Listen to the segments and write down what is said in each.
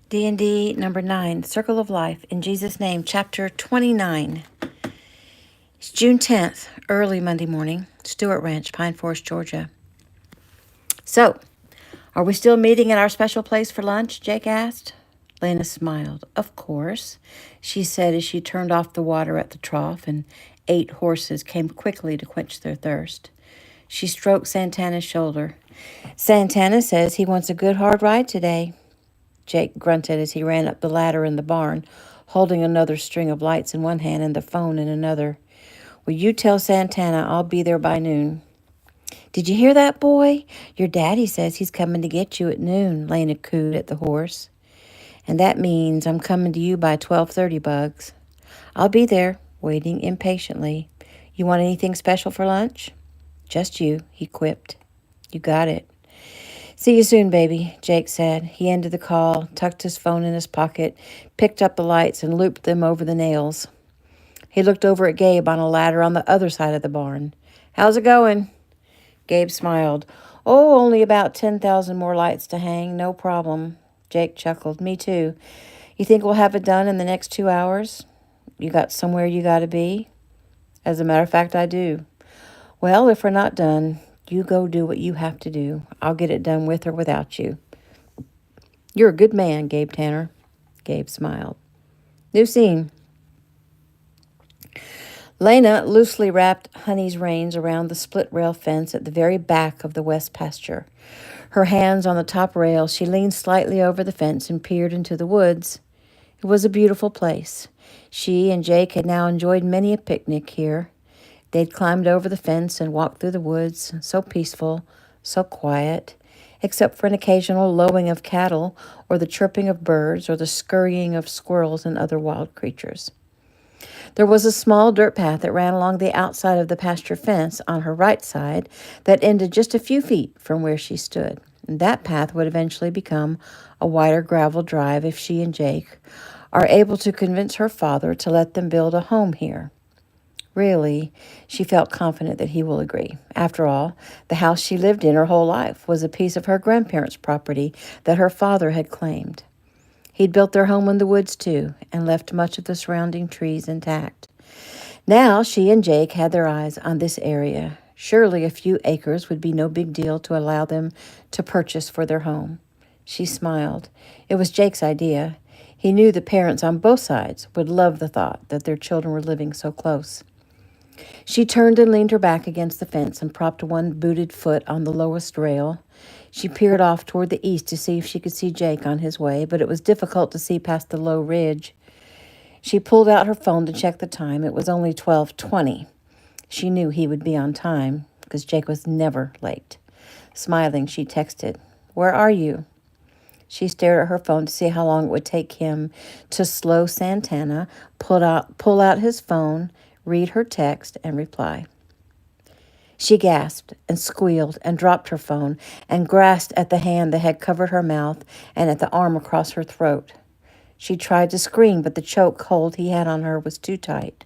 DND number 9, Circle of Life, in Jesus' name, chapter 29. It's June 10th, early Monday morning, Stewart Ranch, Pine Forest, Georgia. So, are we still meeting at our special place for lunch? Jake asked. Lena smiled. Of course, she said as she turned off the water at the trough and 8 horses came quickly to quench their thirst. She stroked Santana's shoulder. Santana says he wants a good hard ride today. Jake grunted as he ran up the ladder in the barn, holding another string of lights in one hand and the phone in another. Will you tell Santana I'll be there by noon? Did you hear that, boy? Your daddy says he's coming to get you at noon, Lena cooed at the horse. And that means I'm coming to you by 12:30, Bugs. I'll be there, waiting impatiently. You want anything special for lunch? Just you, he quipped. You got it. See you soon, baby, Jake said. He ended the call, tucked his phone in his pocket, picked up the lights, and looped them over the nails. He looked over at Gabe on a ladder on the other side of the barn. How's it going? Gabe smiled. Oh, only about 10,000 more lights to hang. No problem. Jake chuckled. Me too. You think we'll have it done in the next 2 hours? You got somewhere you got to be? As a matter of fact, I do. Well, if we're not done, you go do what you have to do. I'll get it done with or without you. You're a good man, Gabe Tanner. Gabe smiled. New scene. Lena loosely wrapped Honey's reins around the split rail fence at the very back of the west pasture. Her hands on the top rail, she leaned slightly over the fence and peered into the woods. It was a beautiful place. She and Jake had now enjoyed many a picnic here. They'd climbed over the fence and walked through the woods, so peaceful, so quiet, except for an occasional lowing of cattle or the chirping of birds or the scurrying of squirrels and other wild creatures. There was a small dirt path that ran along the outside of the pasture fence on her right side that ended just a few feet from where she stood. And that path would eventually become a wider gravel drive if she and Jake are able to convince her father to let them build a home here. Really, she felt confident that he will agree. After all, the house she lived in her whole life was a piece of her grandparents' property that her father had claimed. He'd built their home in the woods, too, and left much of the surrounding trees intact. Now she and Jake had their eyes on this area. Surely a few acres would be no big deal to allow them to purchase for their home. She smiled. It was Jake's idea. He knew the parents on both sides would love the thought that their children were living so close. She turned and leaned her back against the fence and propped one booted foot on the lowest rail. She peered off toward the east to see if she could see Jake on his way, but it was difficult to see past the low ridge. She pulled out her phone to check the time. It was only 12:20. She knew he would be on time because Jake was never late. Smiling, she texted, "Where are you?" She stared at her phone to see how long it would take him to slow Santana, pull out his phone, read her text, and reply. She gasped and squealed and dropped her phone and grasped at the hand that had covered her mouth and at the arm across her throat. She tried to scream, but the choke hold he had on her was too tight.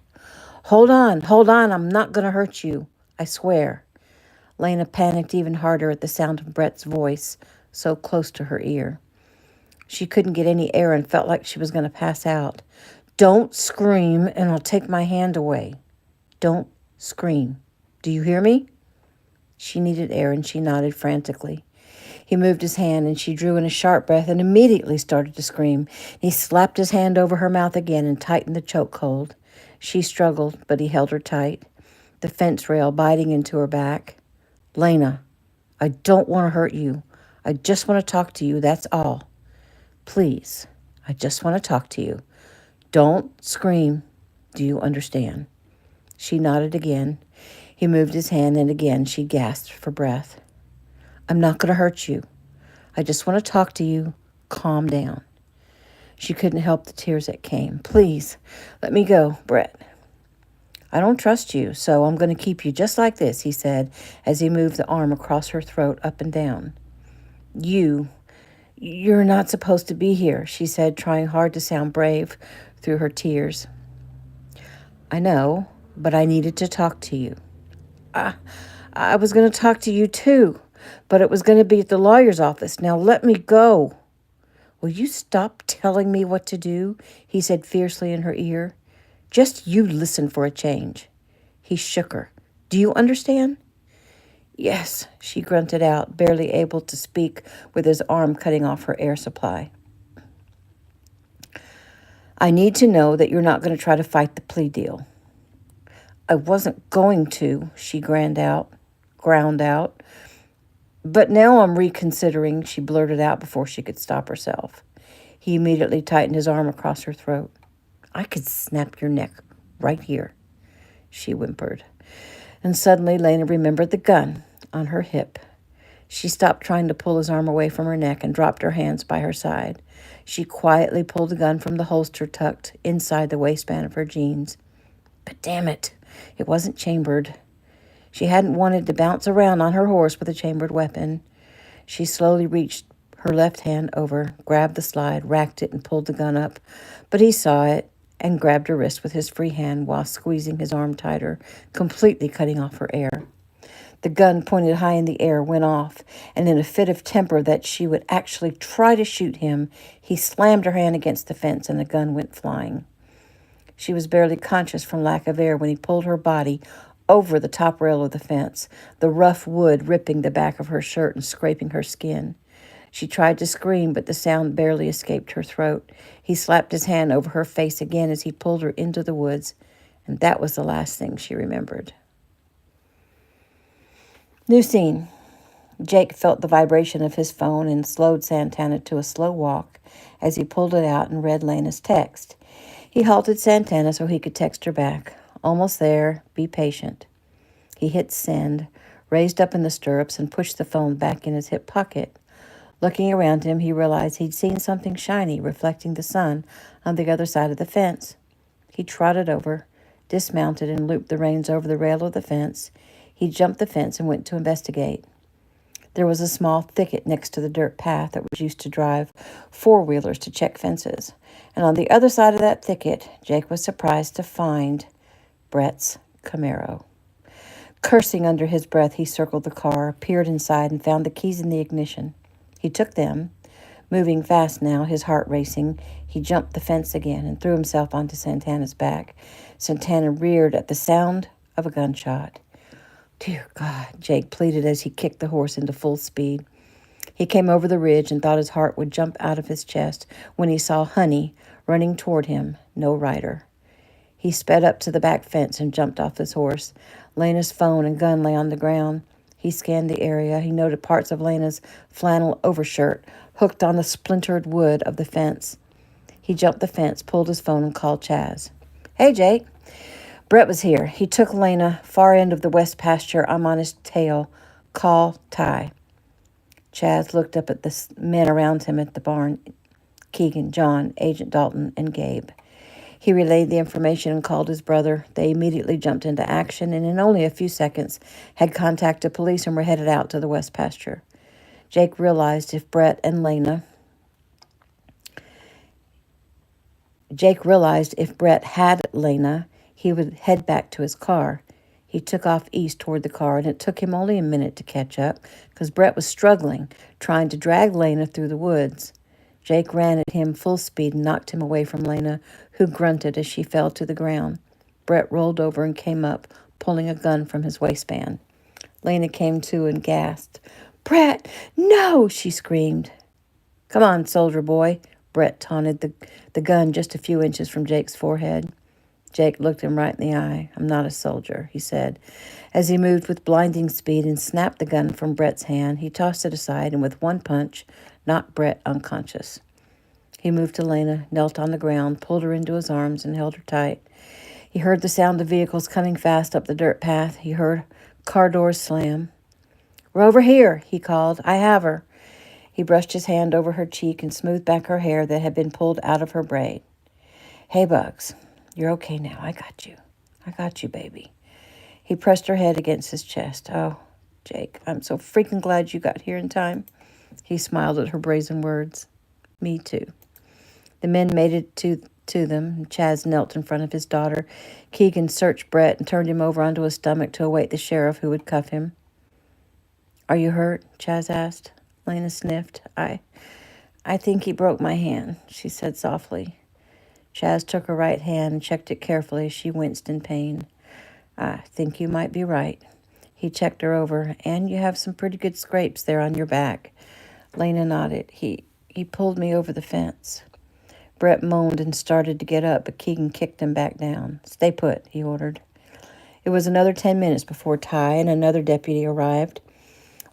Hold on, I'm not going to hurt you, I swear." Lena panicked even harder at the sound of Brett's voice, so close to her ear. She couldn't get any air and felt like she was going to pass out. "Don't scream, and I'll take my hand away. Don't scream. Do you hear me?" She needed air, and she nodded frantically. He moved his hand, and she drew in a sharp breath and immediately started to scream. He slapped his hand over her mouth again and tightened the chokehold. She struggled, but he held her tight, the fence rail biting into her back. "Lena, I don't want to hurt you. I just want to talk to you, that's all. Please, I just want to talk to you. Don't scream. Do you understand?" She nodded again. He moved his hand, and again she gasped for breath. "I'm not going to hurt you. I just want to talk to you. Calm down." She couldn't help the tears that came. "Please, let me go, Brett." "I don't trust you, so I'm going to keep you just like this," he said as he moved the arm across her throat up and down. You're not supposed to be here," she said, trying hard to sound brave through her tears. "I know, but I needed to talk to you." I was going to talk to you too, but it was going to be at the lawyer's office. Now let me go." Will you stop telling me what to do? He said fiercely in her ear. Just you listen for a change. He shook her. Do you understand? Yes, she grunted out, barely able to speak with his arm cutting off her air supply. I need to know that you're not going to try to fight the plea deal. I wasn't going to, she ground out. But now I'm reconsidering, she blurted out before she could stop herself. He immediately tightened his arm across her throat. I could snap your neck right here, she whimpered. And suddenly Lena remembered the gun on her hip. She stopped trying to pull his arm away from her neck and dropped her hands by her side. She quietly pulled the gun from the holster tucked inside the waistband of her jeans. But damn it, it wasn't chambered. She hadn't wanted to bounce around on her horse with a chambered weapon. She slowly reached her left hand over, grabbed the slide, racked it, and pulled the gun up. But he saw it and grabbed her wrist with his free hand while squeezing his arm tighter, completely cutting off her air. The gun, pointed high in the air, went off, and in a fit of temper that she would actually try to shoot him, he slammed her hand against the fence and the gun went flying. She was barely conscious from lack of air when he pulled her body over the top rail of the fence, the rough wood ripping the back of her shirt and scraping her skin. She tried to scream, but the sound barely escaped her throat. He slapped his hand over her face again as he pulled her into the woods, and that was the last thing she remembered. New scene. Jake felt the vibration of his phone and slowed Santana to a slow walk as he pulled it out and read Lena's text. He halted Santana so he could text her back. Almost there. Be patient. He hit send, raised up in the stirrups, and pushed the phone back in his hip pocket. Looking around him, he realized he'd seen something shiny reflecting the sun on the other side of the fence. He trotted over, dismounted, and looped the reins over the rail of the fence. He jumped the fence and went to investigate. There was a small thicket next to the dirt path that was used to drive four-wheelers to check fences. And on the other side of that thicket, Jake was surprised to find Brett's Camaro. Cursing under his breath, he circled the car, peered inside, and found the keys in the ignition. He took them. Moving fast now, his heart racing, he jumped the fence again and threw himself onto Santana's back. Santana reared at the sound of a gunshot. Dear God, Jake pleaded as he kicked the horse into full speed. He came over the ridge and thought his heart would jump out of his chest when he saw Honey running toward him, no rider. He sped up to the back fence and jumped off his horse. Lena's phone and gun lay on the ground. He scanned the area. He noted parts of Lena's flannel overshirt hooked on the splintered wood of the fence. He jumped the fence, pulled his phone, and called Chaz. Hey, Jake. Brett was here. He took Lena, far end of the west pasture. I'm on his tail. Call Ty. Chaz looked up at the men around him at the barn. Keegan, John, Agent Dalton, and Gabe. He relayed the information and called his brother. They immediately jumped into action and in only a few seconds had contacted police and were headed out to the west pasture. Jake realized if Brett had Lena, he would head back to his car. He took off east toward the car, and it took him only a minute to catch up because Brett was struggling, trying to drag Lena through the woods. Jake ran at him full speed and knocked him away from Lena, who grunted as she fell to the ground. Brett rolled over and came up, pulling a gun from his waistband. Lena came to and gasped. Brett, no, she screamed. Come on, soldier boy. Brett taunted the gun just a few inches from Jake's forehead. Jake looked him right in the eye. I'm not a soldier, he said. As he moved with blinding speed and snapped the gun from Brett's hand, he tossed it aside and with one punch knocked Brett unconscious. He moved to Lena, knelt on the ground, pulled her into his arms, and held her tight. He heard the sound of vehicles coming fast up the dirt path. He heard car doors slam. We're over here, he called. I have her. He brushed his hand over her cheek and smoothed back her hair that had been pulled out of her braid. Hey, Bugs. You're okay now. I got you, baby. He pressed her head against his chest. Oh, Jake, I'm so freaking glad you got here in time. He smiled at her brazen words. Me too. The men made it to them. Chaz knelt in front of his daughter. Keegan searched Brett and turned him over onto his stomach to await the sheriff who would cuff him. Are you hurt? Chaz asked. Lena sniffed. I think he broke my hand, she said softly. Chaz took her right hand and checked it carefully. She winced in pain. I think you might be right. He checked her over. And you have some pretty good scrapes there on your back. Lena nodded. He pulled me over the fence. Brett moaned and started to get up, but Keegan kicked him back down. Stay put, he ordered. It was another 10 minutes before Ty and another deputy arrived.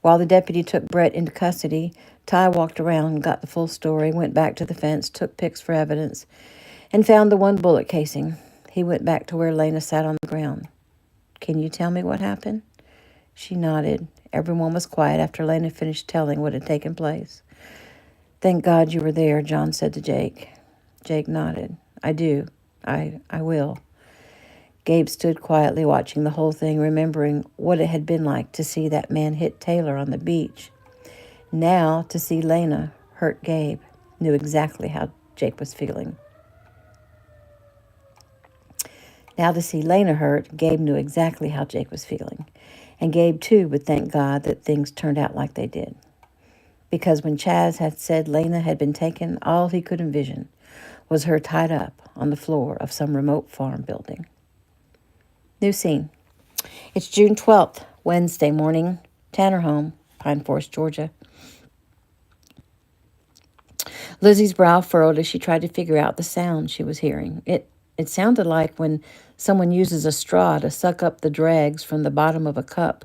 While the deputy took Brett into custody, Ty walked around, got the full story, went back to the fence, took pics for evidence, and found the one bullet casing. He went back to where Lena sat on the ground. Can you tell me what happened? She nodded. Everyone was quiet after Lena finished telling what had taken place. Thank God you were there, John said to Jake. Jake nodded. I do. I will. Gabe stood quietly watching the whole thing, remembering what it had been like to see that man hit Taylor on the beach. Now, to see Lena hurt Gabe, knew exactly how Jake was feeling. Now to see Lena hurt, Gabe knew exactly how Jake was feeling. And Gabe, too, would thank God that things turned out like they did. Because when Chaz had said Lena had been taken, all he could envision was her tied up on the floor of some remote farm building. New scene. It's June 12th, Wednesday morning, Tanner home, Pine Forest, Georgia. Lizzie's brow furrowed as she tried to figure out the sound she was hearing. It sounded like when someone uses a straw to suck up the dregs from the bottom of a cup,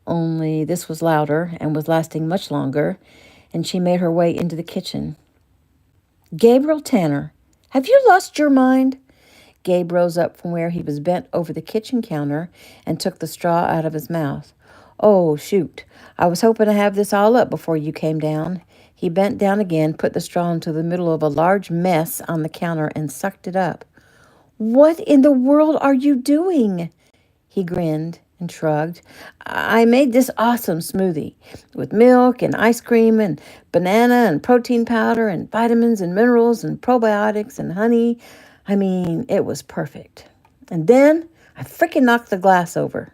only this was louder and was lasting much longer, and she made her way into the kitchen. Gabriel Tanner, have you lost your mind? Gabe rose up from where he was bent over the kitchen counter and took the straw out of his mouth. Oh, shoot. I was hoping to have this all up before you came down. He bent down again, put the straw into the middle of a large mess on the counter, and sucked it up. What in the world are you doing? He grinned and shrugged. I made this awesome smoothie with milk and ice cream and banana and protein powder and vitamins and minerals and probiotics and honey. I mean, it was perfect. And then I freaking knocked the glass over.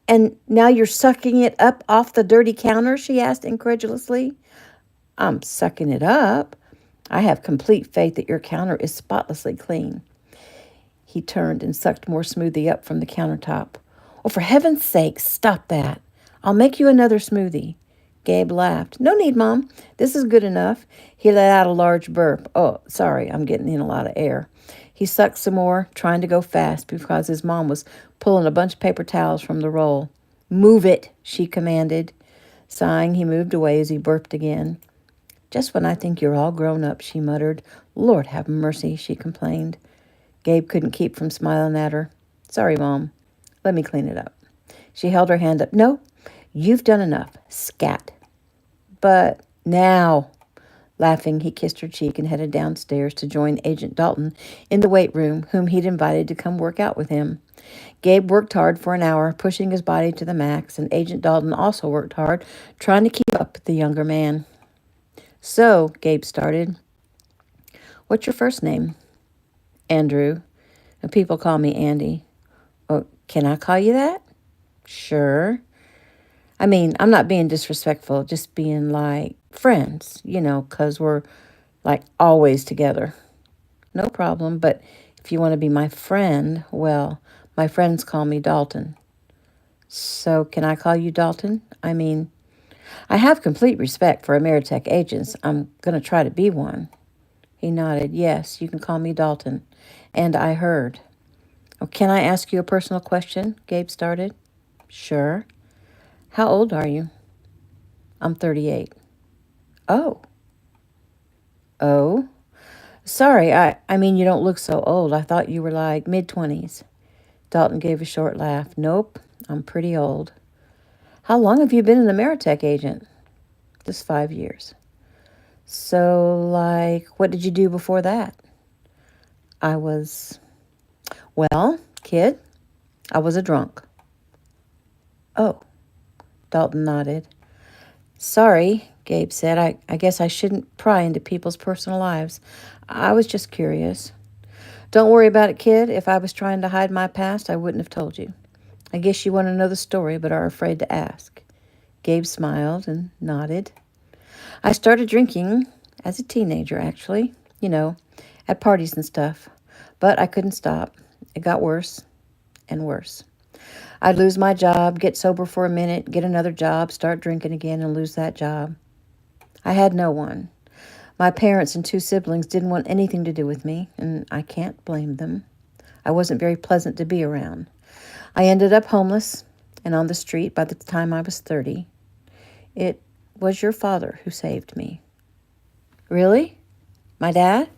And now you're sucking it up off the dirty counter? She asked incredulously. I'm sucking it up. I have complete faith that your counter is spotlessly clean. He turned and sucked more smoothie up from the countertop. Oh, for heaven's sake, stop that. I'll make you another smoothie. Gabe laughed. No need, Mom. This is good enough. He let out a large burp. Oh, sorry, I'm getting in a lot of air. He sucked some more, trying to go fast because his mom was pulling a bunch of paper towels from the roll. Move it, she commanded. Sighing, he moved away as he burped again. Just when I think you're all grown up, she muttered. Lord have mercy, she complained. Gabe couldn't keep from smiling at her. Sorry, Mom. Let me clean it up. She held her hand up. No, you've done enough. Scat. But now, laughing, he kissed her cheek and headed downstairs to join Agent Dalton in the weight room, whom he'd invited to come work out with him. Gabe worked hard for an hour, pushing his body to the max, and Agent Dalton also worked hard, trying to keep up with the younger man. So, Gabe started, what's your first name? Andrew. People call me Andy. Oh, can I call you that? Sure. I mean, I'm not being disrespectful, just being like friends, 'cause we're like always together. No problem, but if you want to be my friend, well, my friends call me Dalton. So can I call you Dalton? I mean, I have complete respect for Ameritech agents. I'm going to try to be one. He nodded. Yes, you can call me Dalton. And I heard. Oh, can I ask you a personal question? Gabe started. Sure. How old are you? I'm 38. Oh. Oh? Sorry, I mean, you don't look so old. I thought you were like mid-20s. Dalton gave a short laugh. Nope, I'm pretty old. How long have you been an Ameritech agent? Just 5 years. So, what did you do before that? Well, kid, I was a drunk. Oh, Dalton nodded. Sorry, Gabe said. I guess I shouldn't pry into people's personal lives. I was just curious. Don't worry about it, kid. If I was trying to hide my past, I wouldn't have told you. I guess you want to know the story, but are afraid to ask. Gabe smiled and nodded. I started drinking as a teenager, actually, you know, at parties and stuff. But I couldn't stop. It got worse and worse. I'd lose my job, get sober for a minute, get another job, start drinking again, and lose that job. I had no one. My parents and two siblings didn't want anything to do with me, and I can't blame them. I wasn't very pleasant to be around. I ended up homeless and on the street by the time I was 30. It was your father who saved me. Really? My dad?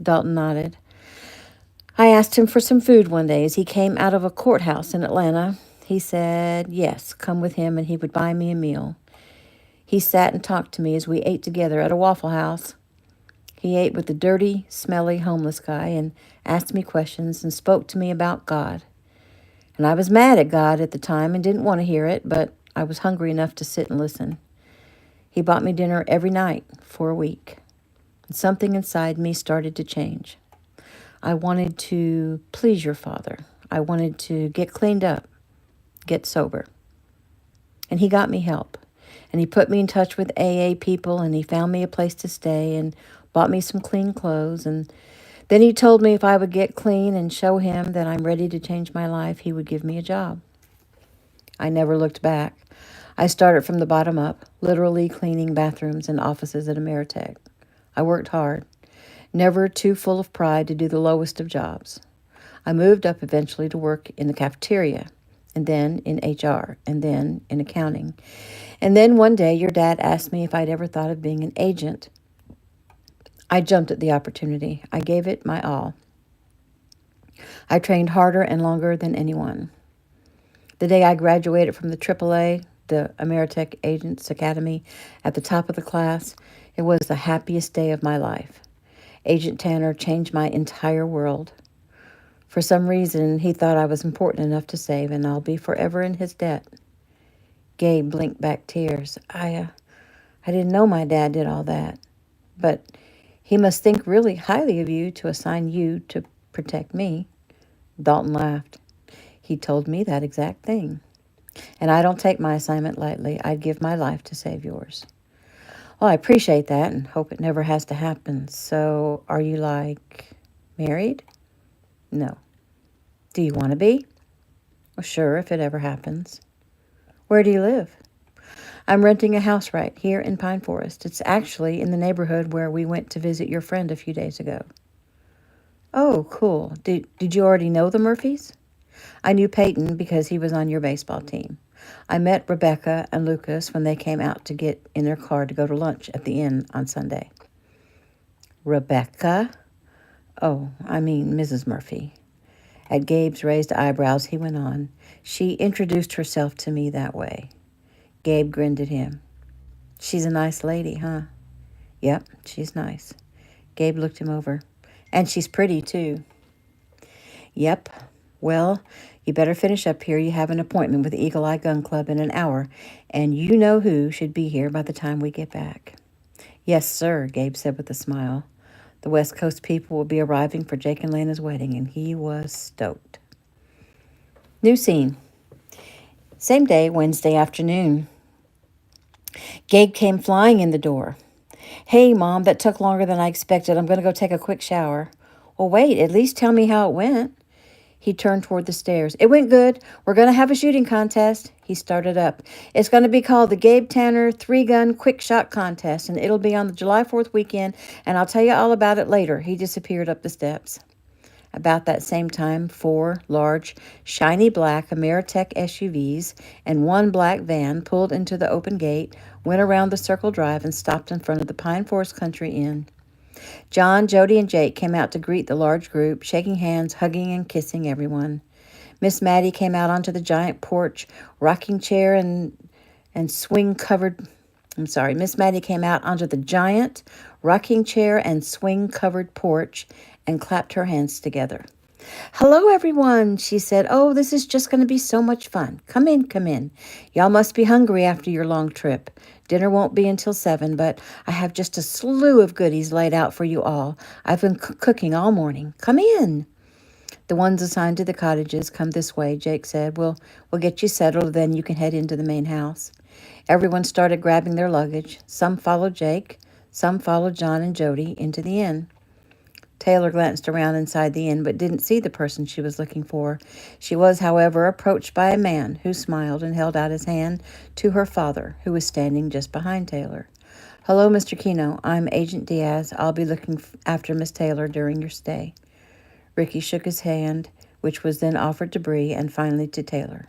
Dalton nodded. I asked him for some food one day as he came out of a courthouse in Atlanta. He said, yes, come with him and he would buy me a meal. He sat and talked to me as we ate together at a Waffle House. He ate with the dirty, smelly, homeless guy and asked me questions and spoke to me about God. And I was mad at God at the time and didn't want to hear it, but I was hungry enough to sit and listen. He bought me dinner every night for a week. And something inside me started to change. I wanted to please your father. I wanted to get cleaned up, get sober. And he got me help. And he put me in touch with AA people, and he found me a place to stay and bought me some clean clothes. And then he told me if I would get clean and show him that I'm ready to change my life, he would give me a job. I never looked back. I started from the bottom up, literally cleaning bathrooms and offices at Ameritech. I worked hard, never too full of pride to do the lowest of jobs. I moved up eventually to work in the cafeteria, and then in HR, and then in accounting. And then one day your dad asked me if I'd ever thought of being an agent. I jumped at the opportunity. I gave it my all. I trained harder and longer than anyone. The day I graduated from the AAA, the Ameritech Agents Academy, at the top of the class, it was the happiest day of my life. Agent Tanner changed my entire world. For some reason, he thought I was important enough to save, and I'll be forever in his debt. Gabe blinked back tears. I didn't know my dad did all that. But he must think really highly of you to assign you to protect me. Dalton laughed. He told me that exact thing. And I don't take my assignment lightly. I'd give my life to save yours. Well, I appreciate that and hope it never has to happen. So, are you, married? No. Do you want to be? Well, sure, if it ever happens. Where do you live? I'm renting a house right here in Pine Forest. It's actually in the neighborhood where we went to visit your friend a few days ago. Oh, cool. Did you already know the Murphys? I knew Peyton because he was on your baseball team. I met Rebecca and Lucas when they came out to get in their car to go to lunch at the inn on Sunday. Rebecca? Oh, I mean Mrs. Murphy. At Gabe's raised eyebrows, he went on. She introduced herself to me that way. Gabe grinned at him. She's a nice lady, huh? Yep, she's nice. Gabe looked him over. And she's pretty, too. Yep. Well, you better finish up here. You have an appointment with the Eagle Eye Gun Club in an hour, and you know who should be here by the time we get back. Yes, sir, Gabe said with a smile. The West Coast people will be arriving for Jake and Lena's wedding, and he was stoked. New scene. Same day, Wednesday afternoon. Gabe came flying in the door. Hey, Mom, that took longer than I expected. I'm going to go take a quick shower. Well, wait, at least tell me how it went. He turned toward the stairs. It went good. We're going to have a shooting contest. He started up. It's going to be called the Gabe Tanner 3-Gun Quick Shot Contest, and it'll be on the July 4th weekend, and I'll tell you all about it later. He disappeared up the steps. About that same time, 4 large, shiny black Ameritech SUVs and 1 black van pulled into the open gate, went around the circle drive, and stopped in front of the Pine Forest Country Inn. John, Jody, and Jake came out to greet the large group, shaking hands, hugging, and kissing everyone. Miss Maddie came out onto the giant porch, rocking chair and swing-covered... Miss Maddie came out onto the giant rocking chair and swing-covered porch and clapped her hands together. Hello, everyone, she said. Oh, this is just going to be so much fun. Come in, come in. Y'all must be hungry after your long trip. Dinner won't be until 7, but I have just a slew of goodies laid out for you all. I've been cooking all morning. Come in. The ones assigned to the cottages come this way, Jake said. We'll get you settled, then you can head into the main house. Everyone started grabbing their luggage. Some followed Jake. Some followed John and Jody into the inn. Taylor glanced around inside the inn but didn't see the person she was looking for. She was, however, approached by a man who smiled and held out his hand to her father, who was standing just behind Taylor. "Hello, Mr. Keno. I'm Agent Diaz. I'll be looking after Miss Taylor during your stay." Ricky shook his hand, which was then offered to Bree and finally to Taylor.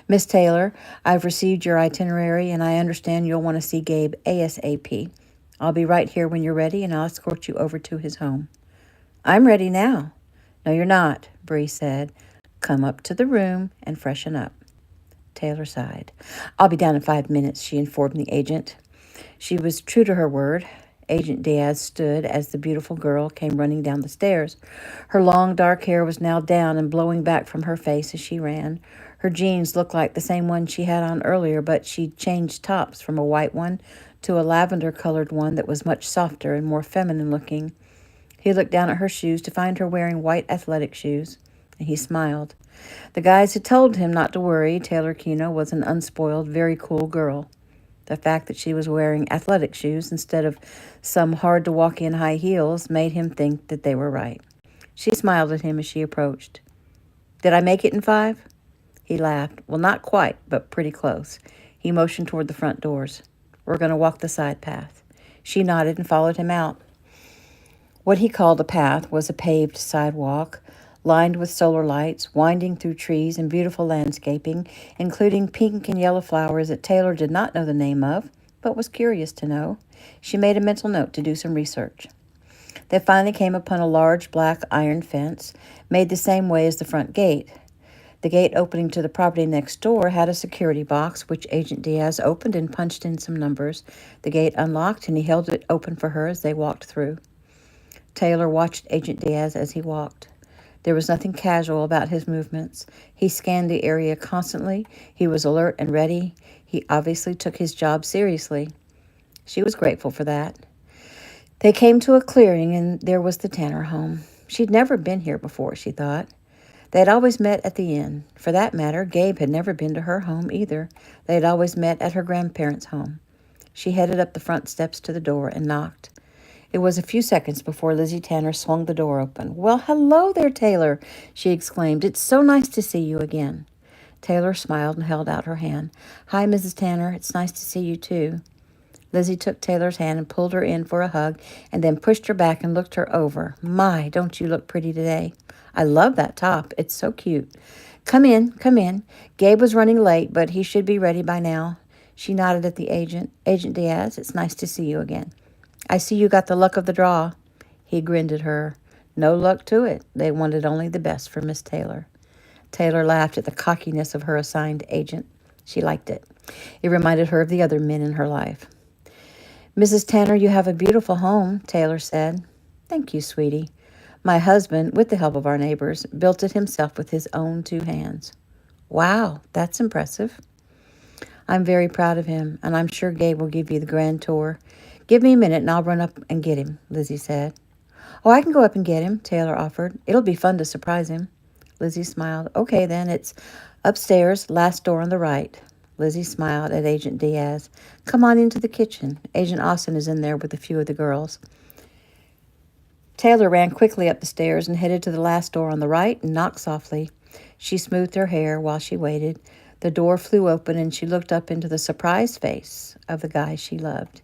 "Miss Taylor, I've received your itinerary, and I understand you'll want to see Gabe ASAP. I'll be right here when you're ready, and I'll escort you over to his home." "I'm ready now." "No, you're not," Bree said. "Come up to the room and freshen up." Taylor sighed. "I'll be down in 5 minutes," she informed the agent. She was true to her word. Agent Diaz stood as the beautiful girl came running down the stairs. Her long, dark hair was now down and blowing back from her face as she ran. Her jeans looked like the same one she had on earlier, but she'd changed tops from a white one to a lavender-colored one that was much softer and more feminine-looking. He looked down at her shoes to find her wearing white athletic shoes, and he smiled. The guys had told him not to worry. Taylor Keno was an unspoiled, very cool girl. The fact that she was wearing athletic shoes instead of some hard-to-walk-in high heels made him think that they were right. She smiled at him as she approached. "Did I make it in 5?" He laughed. "Well, not quite, but pretty close." He motioned toward the front doors. "We're going to walk the side path." She nodded and followed him out. What he called a path was a paved sidewalk, lined with solar lights, winding through trees and beautiful landscaping, including pink and yellow flowers that Taylor did not know the name of, but was curious to know. She made a mental note to do some research. They finally came upon a large black iron fence, made the same way as the front gate. The gate opening to the property next door had a security box, which Agent Diaz opened and punched in some numbers. The gate unlocked, and he held it open for her as they walked through. Taylor watched Agent Diaz as he walked. There was nothing casual about his movements. He scanned the area constantly. He was alert and ready. He obviously took his job seriously. She was grateful for that. They came to a clearing, and there was the Tanner home. She'd never been here before, she thought. They had always met at the inn. For that matter, Gabe had never been to her home either. They had always met at her grandparents' home. She headed up the front steps to the door and knocked. It was a few seconds before Lizzie Tanner swung the door open. "Well, hello there, Taylor," she exclaimed. "It's so nice to see you again." Taylor smiled and held out her hand. "Hi, Mrs. Tanner. It's nice to see you, too." Lizzie took Taylor's hand and pulled her in for a hug and then pushed her back and looked her over. "My, don't you look pretty today? I love that top. It's so cute. Come in, come in." Gabe was running late, but he should be ready by now. She nodded at the agent. "Agent Diaz, it's nice to see you again." "I see you got the luck of the draw." He grinned at her. No luck to it. They wanted only the best for Miss Taylor. Taylor laughed at the cockiness of her assigned agent. She liked it. It reminded her of the other men in her life. "Mrs. Tanner, you have a beautiful home," Taylor said. "Thank you, sweetie. My husband, with the help of our neighbors, built it himself with his own 2 hands." "Wow, that's impressive." "I'm very proud of him, and I'm sure Gabe will give you the grand tour. Give me a minute and I'll run up and get him," Lizzie said. "Oh, I can go up and get him," Taylor offered. "It'll be fun to surprise him." Lizzie smiled. "Okay, then, it's upstairs, last door on the right." Lizzie smiled at Agent Diaz. "Come on into the kitchen. Agent Austin is in there with a few of the girls." Taylor ran quickly up the stairs and headed to the last door on the right and knocked softly. She smoothed her hair while she waited. The door flew open and she looked up into the surprised face of the guy she loved.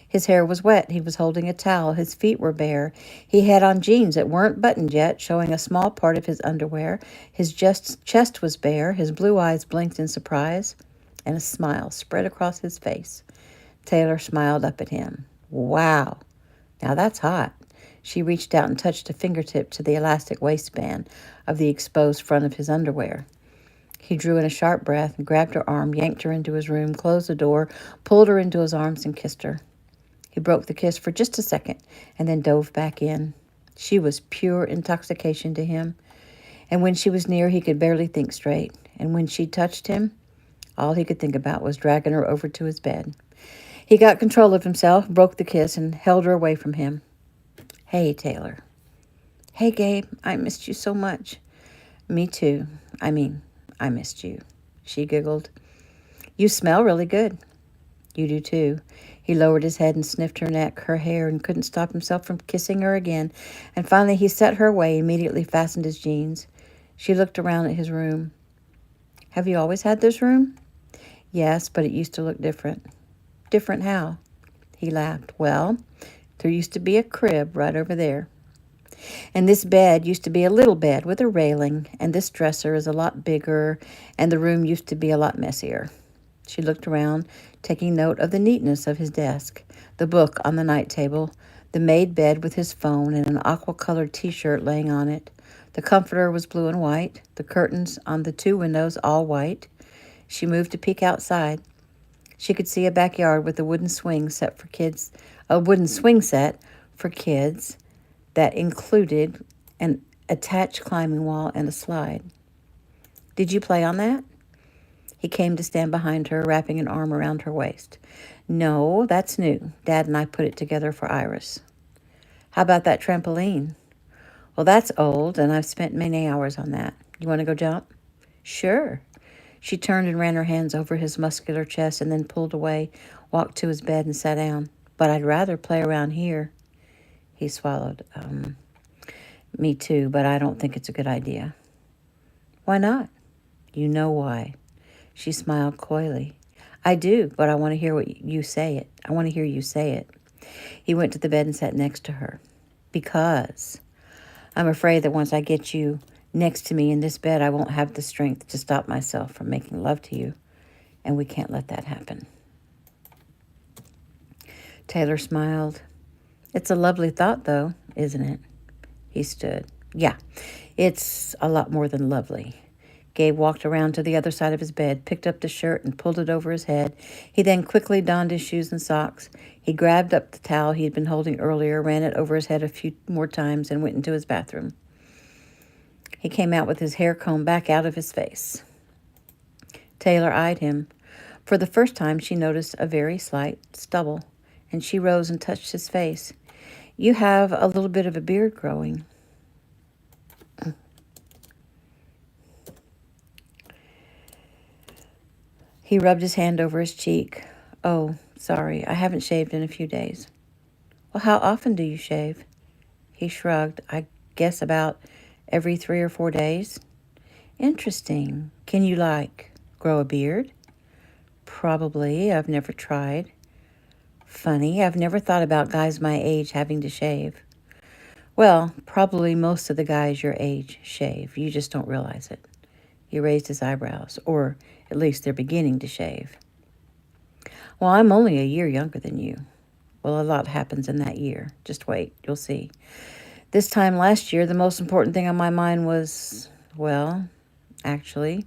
His hair was wet. He was holding a towel. His feet were bare. He had on jeans that weren't buttoned yet, showing a small part of his underwear. His chest was bare. His blue eyes blinked in surprise, and a smile spread across his face. Taylor smiled up at him. "Wow, now that's hot." She reached out and touched a fingertip to the elastic waistband of the exposed front of his underwear. He drew in a sharp breath and grabbed her arm, yanked her into his room, closed the door, pulled her into his arms, and kissed her. He broke the kiss for just a second and then dove back in. She was pure intoxication to him, and when she was near, he could barely think straight. And when she touched him, all he could think about was dragging her over to his bed. He got control of himself, broke the kiss, and held her away from him. "Hey, Taylor." "Hey, Gabe, I missed you so much." "Me too. I missed you," she giggled. "You smell really good." You do too. He lowered his head and sniffed her neck, her hair, and couldn't stop himself from kissing her again. And finally he set her away, immediately fastened his jeans. She looked around at his room. Have you always had this room? Yes, but it used to look different. Different how? He laughed. Well, there used to be a crib right over there. And this bed used to be a little bed with a railing, and this dresser is a lot bigger, and the room used to be a lot messier. She looked around, taking note of the neatness of his desk, the book on the night table, the made bed with his phone and an aqua-colored T-shirt laying on it. The comforter was blue and white, the curtains on the 2 windows all white. She moved to peek outside. She could see a backyard with a wooden swing set for kids that included an attached climbing wall and a slide. Did you play on that? He came to stand behind her, wrapping an arm around her waist. No, that's new. Dad and I put it together for Iris. How about that trampoline? Well, that's old, and I've spent many hours on that. You want to go jump? Sure. She turned and ran her hands over his muscular chest and then pulled away, walked to his bed and sat down. But I'd rather play around here. He swallowed. Me too, but I don't think it's a good idea. Why not? You know why. She smiled coyly. I do, but I want to hear you say it. He went to the bed and sat next to her. Because I'm afraid that once I get you next to me in this bed, I won't have the strength to stop myself from making love to you, and we can't let that happen. Taylor smiled. It's a lovely thought, though, isn't it? He stood. Yeah, it's a lot more than lovely. Gabe walked around to the other side of his bed, picked up the shirt and pulled it over his head. He then quickly donned his shoes and socks. He grabbed up the towel he had been holding earlier, ran it over his head a few more times, and went into his bathroom. He came out with his hair combed back out of his face. Taylor eyed him. For the first time, she noticed a very slight stubble, and she rose and touched his face. You have a little bit of a beard growing. He rubbed his hand over his cheek. Oh, sorry, I haven't shaved in a few days. Well, how often do you shave? He shrugged. I guess about every 3 or 4 days. Interesting. Can you, grow a beard? Probably. I've never tried. Funny, I've never thought about guys my age having to shave. Well, probably most of the guys your age shave. You just don't realize it. He raised his eyebrows, or at least they're beginning to shave. Well, I'm only a year younger than you. Well, a lot happens in that year. Just wait, you'll see. This time last year, the most important thing on my mind was, well, actually,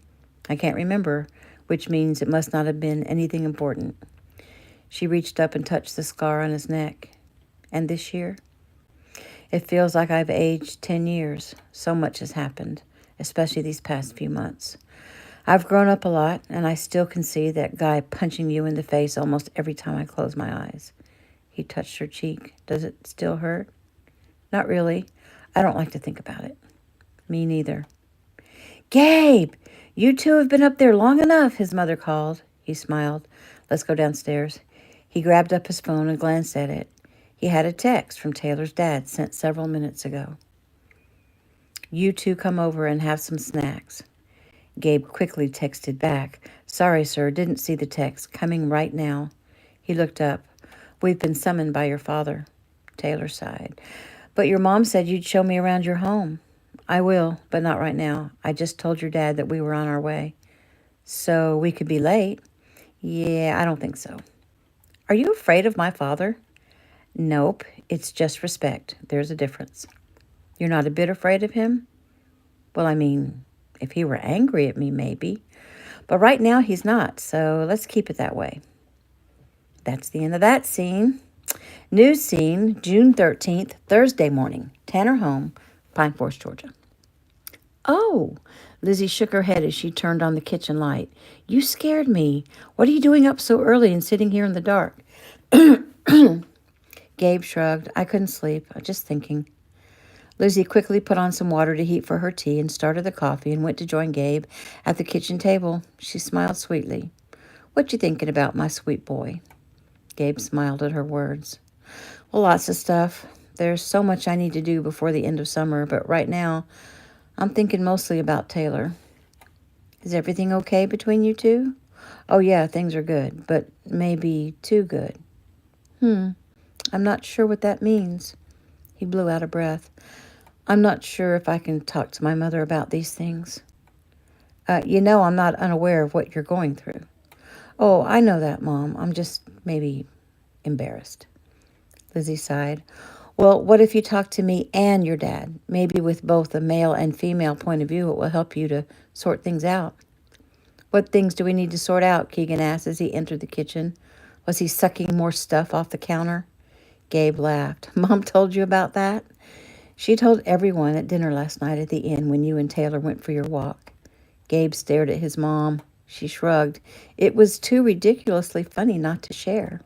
I can't remember, which means it must not have been anything important. She reached up and touched the scar on his neck. And this year? It feels like I've aged 10 years. So much has happened, especially these past few months. I've grown up a lot, and I still can see that guy punching you in the face almost every time I close my eyes. He touched her cheek. Does it still hurt? Not really. I don't like to think about it. Me neither. Gabe, you two have been up there long enough, his mother called. He smiled. Let's go downstairs. He grabbed up his phone and glanced at it. He had a text from Taylor's dad sent several minutes ago. You two come over and have some snacks. Gabe quickly texted back. Sorry, sir, didn't see the text. Coming right now. He looked up. We've been summoned by your father. Taylor sighed. But your mom said you'd show me around your home. I will, but not right now. I just told your dad that we were on our way. So we could be late? Yeah, I don't think so. Are you afraid of my father? Nope, it's just respect. There's a difference. You're not a bit afraid of him? Well, I mean, if he were angry at me, maybe. But right now he's not, so let's keep it that way. That's the end of that scene. News scene, June 13th, Thursday morning. Tanner home, Pine Forest, Georgia. Oh, Lizzie shook her head as she turned on the kitchen light. You scared me. What are you doing up so early and sitting here in the dark? Gabe shrugged. I couldn't sleep. I was just thinking. Lizzie quickly put on some water to heat for her tea and started the coffee and went to join Gabe at the kitchen table. She smiled sweetly. What you thinking about, my sweet boy? Gabe smiled at her words. Well, lots of stuff. There's so much I need to do before the end of summer, but right now I'm thinking mostly about Taylor. Is everything okay between you two? Oh, yeah, things are good, but maybe too good. I'm not sure what that means. He blew out a breath. I'm not sure if I can talk to my mother about these things. I'm not unaware of what you're going through. Oh, I know that, Mom. I'm just maybe embarrassed. Lizzie sighed. Well, what if you talk to me and your dad? Maybe with both a male and female point of view, it will help you to sort things out. What things do we need to sort out? Keegan asked as he entered the kitchen. Was he sucking more stuff off the counter? Gabe laughed. Mom told you about that? She told everyone at dinner last night at the inn when you and Taylor went for your walk. Gabe stared at his mom. She shrugged. It was too ridiculously funny not to share.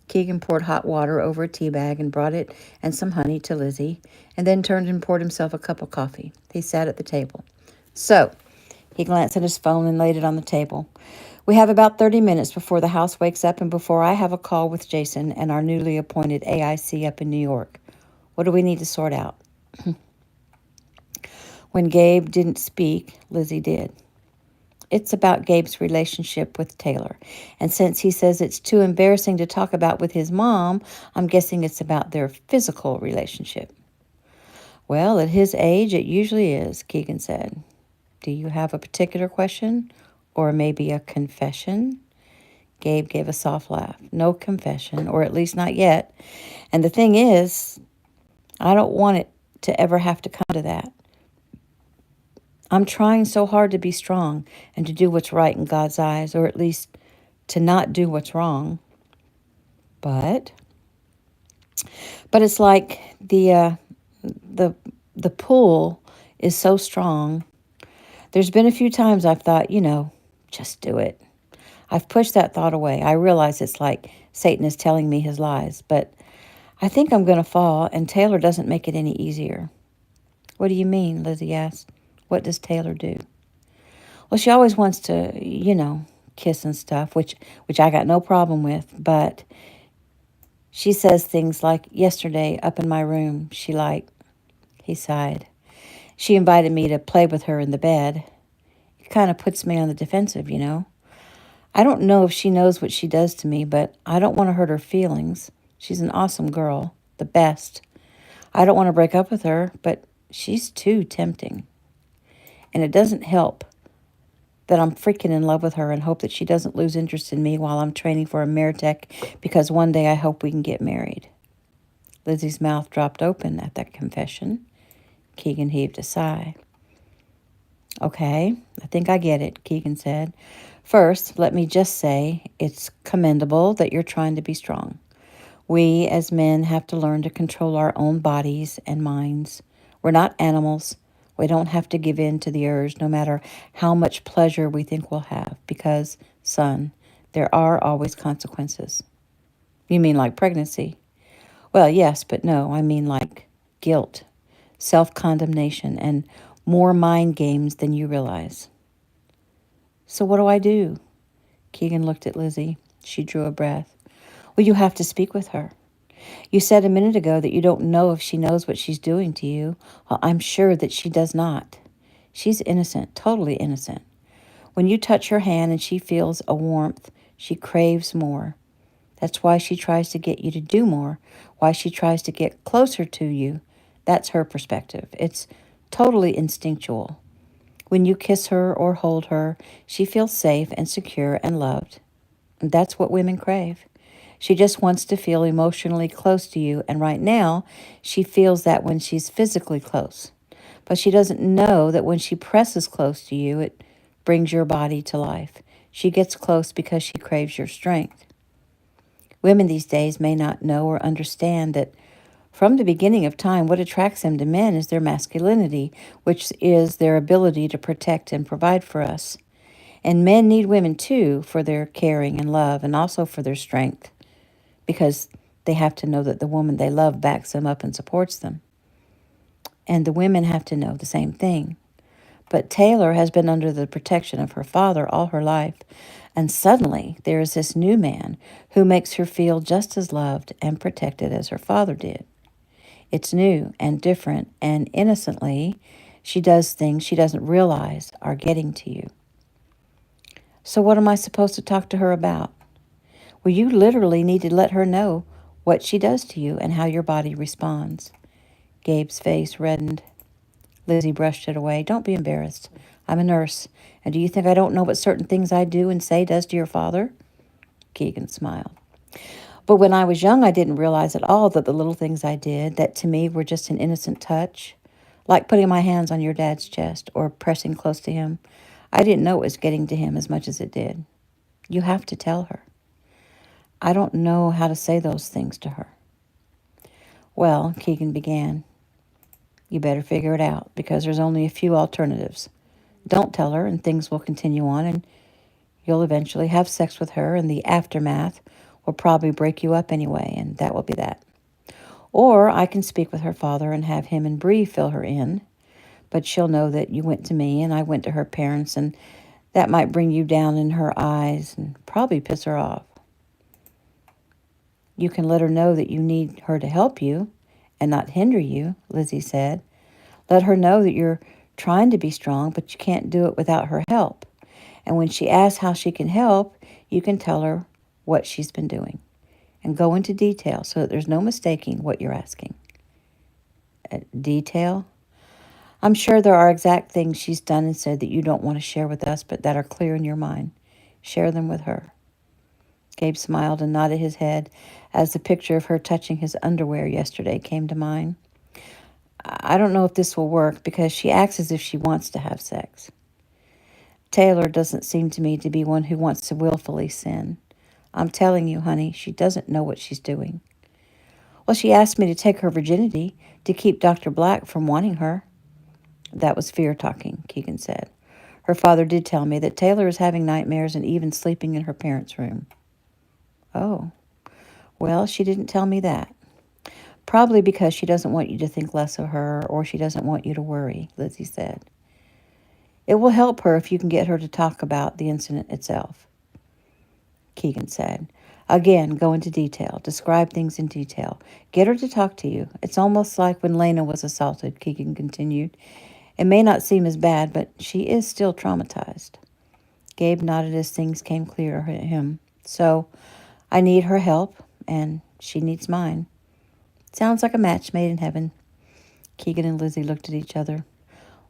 Keegan poured hot water over a tea bag and brought it and some honey to Lizzie, and then turned and poured himself a cup of coffee. He sat at the table. So, he glanced at his phone and laid it on the table. We have about 30 minutes before the house wakes up and before I have a call with Jason and our newly appointed AIC up in New York. What do we need to sort out? When Gabe didn't speak, Lizzie did. It's about Gabe's relationship with Taylor. And since he says it's too embarrassing to talk about with his mom, I'm guessing it's about their physical relationship. Well, at his age, it usually is, Keegan said. Do you have a particular question? Or maybe a confession? Gabe gave a soft laugh. No confession, or at least not yet. And the thing is, I don't want it to ever have to come to that. I'm trying so hard to be strong and to do what's right in God's eyes, or at least to not do what's wrong. But it's like the pull is so strong. There's been a few times I've thought, just do it. I've pushed that thought away. I realize it's like Satan is telling me his lies, but I think I'm going to fall, and Taylor doesn't make it any easier. What do you mean? Lizzie asked. What does Taylor do? Well, she always wants to, kiss and stuff, which I got no problem with, but she says things like, yesterday up in my room, he sighed. She invited me to play with her in the bed. It kind of puts me on the defensive, I don't know if she knows what she does to me, but I don't want to hurt her feelings. She's an awesome girl, the best. I don't want to break up with her, but she's too tempting. And it doesn't help that I'm freaking in love with her and hope that she doesn't lose interest in me while I'm training for a Meritech, because one day I hope we can get married. Lizzie's mouth dropped open at that confession. Keegan heaved a sigh. Okay, I think I get it, Keegan said. First, let me just say it's commendable that you're trying to be strong. We as men have to learn to control our own bodies and minds. We're not animals. We don't have to give in to the urge no matter how much pleasure we think we'll have, because, son, there are always consequences. You mean like pregnancy? Well, yes, but no, I mean like guilt, self-condemnation, and more mind games than you realize. So what do I do? Keegan looked at Lizzie. She drew a breath. Well, you have to speak with her. You said a minute ago that you don't know if she knows what she's doing to you. Well, I'm sure that she does not. She's innocent, totally innocent. When you touch her hand and she feels a warmth, she craves more. That's why she tries to get you to do more, why she tries to get closer to you. That's her perspective. It's totally instinctual. When you kiss her or hold her, she feels safe and secure and loved. And that's what women crave. She just wants to feel emotionally close to you, and right now, she feels that when she's physically close. But she doesn't know that when she presses close to you, it brings your body to life. She gets close because she craves your strength. Women these days may not know or understand that from the beginning of time, what attracts them to men is their masculinity, which is their ability to protect and provide for us. And men need women too for their caring and love, and also for their strength, because they have to know that the woman they love backs them up and supports them. And the women have to know the same thing. But Taylor has been under the protection of her father all her life, And suddenly there is this new man who makes her feel just as loved and protected as her father did. It's new and different, and innocently, she does things she doesn't realize are getting to you. So what am I supposed to talk to her about? Well, you literally need to let her know what she does to you and how your body responds. Gabe's face reddened. Lizzie brushed it away. Don't be embarrassed. I'm a nurse. And do you think I don't know what certain things I do and say does to your father? Keegan smiled. But when I was young, I didn't realize at all that the little things I did, that to me were just an innocent touch, like putting my hands on your dad's chest or pressing close to him. I didn't know it was getting to him as much as it did. You have to tell her. I don't know how to say those things to her. Well, Keegan began, you better figure it out, because there's only a few alternatives. Don't tell her, and things will continue on, and you'll eventually have sex with her, and the aftermath will probably break you up anyway, and that will be that. Or I can speak with her father and have him and Bree fill her in, but she'll know that you went to me and I went to her parents, and that might bring you down in her eyes and probably piss her off. You can let her know that you need her to help you and not hinder you, Lizzie said. Let her know that you're trying to be strong, but you can't do it without her help. And when she asks how she can help, you can tell her what she's been doing and go into detail so that there's no mistaking what you're asking. Detail? I'm sure there are exact things she's done and said that you don't want to share with us, but that are clear in your mind. Share them with her. Gabe smiled and nodded his head as the picture of her touching his underwear yesterday came to mind. I don't know if this will work because she acts as if she wants to have sex. Taylor doesn't seem to me to be one who wants to willfully sin. I'm telling you, honey, she doesn't know what she's doing. Well, she asked me to take her virginity to keep Dr. Black from wanting her. That was fear talking, Keegan said. Her father did tell me that Taylor is having nightmares and even sleeping in her parents' room. Oh, well, she didn't tell me that. Probably because she doesn't want you to think less of her, or she doesn't want you to worry, Lizzie said. It will help her if you can get her to talk about the incident itself, Keegan said. Again, go into detail. Describe things in detail. Get her to talk to you. It's almost like when Lena was assaulted, Keegan continued. It may not seem as bad, but she is still traumatized. Gabe nodded as things came clear to him. So, I need her help, and she needs mine. Sounds like a match made in heaven. Keegan and Lizzie looked at each other.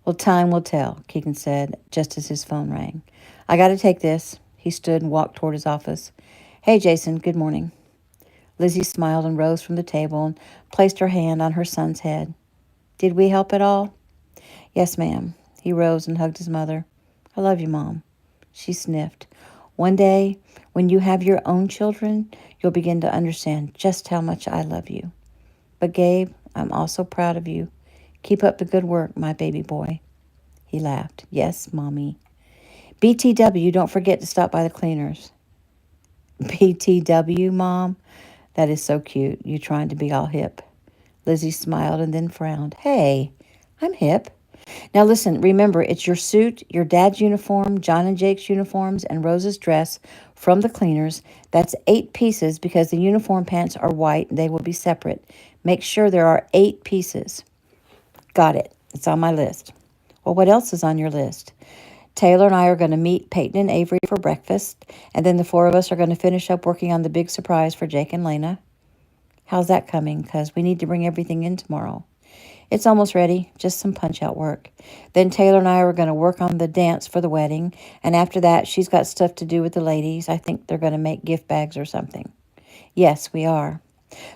Well, time will tell, Keegan said, just as his phone rang. I got to take this. He stood and walked toward his office. Hey, Jason, good morning. Lizzie smiled and rose from the table and placed her hand on her son's head. Did we help at all? Yes, ma'am. He rose and hugged his mother. I love you, Mom. She sniffed. One day, when you have your own children, you'll begin to understand just how much I love you. But Gabe, I'm also proud of you. Keep up the good work, my baby boy. He laughed. Yes, Mommy. BTW, don't forget to stop by the cleaners. BTW, Mom? That is so cute. You trying to be all hip. Lizzie smiled and then frowned. Hey, I'm hip. Now listen, remember, it's your suit, your dad's uniform, John and Jake's uniforms, and Rose's dress from the cleaners. That's 8 pieces because the uniform pants are white and they will be separate. Make sure there are 8 pieces. Got it. It's on my list. Well, what else is on your list? Taylor and I are going to meet Peyton and Avery for breakfast, and then the 4 of us are going to finish up working on the big surprise for Jake and Lena. How's that coming? Because we need to bring everything in tomorrow. It's almost ready, just some punch-out work. Then Taylor and I are going to work on the dance for the wedding, and after that, she's got stuff to do with the ladies. I think they're going to make gift bags or something. Yes, we are.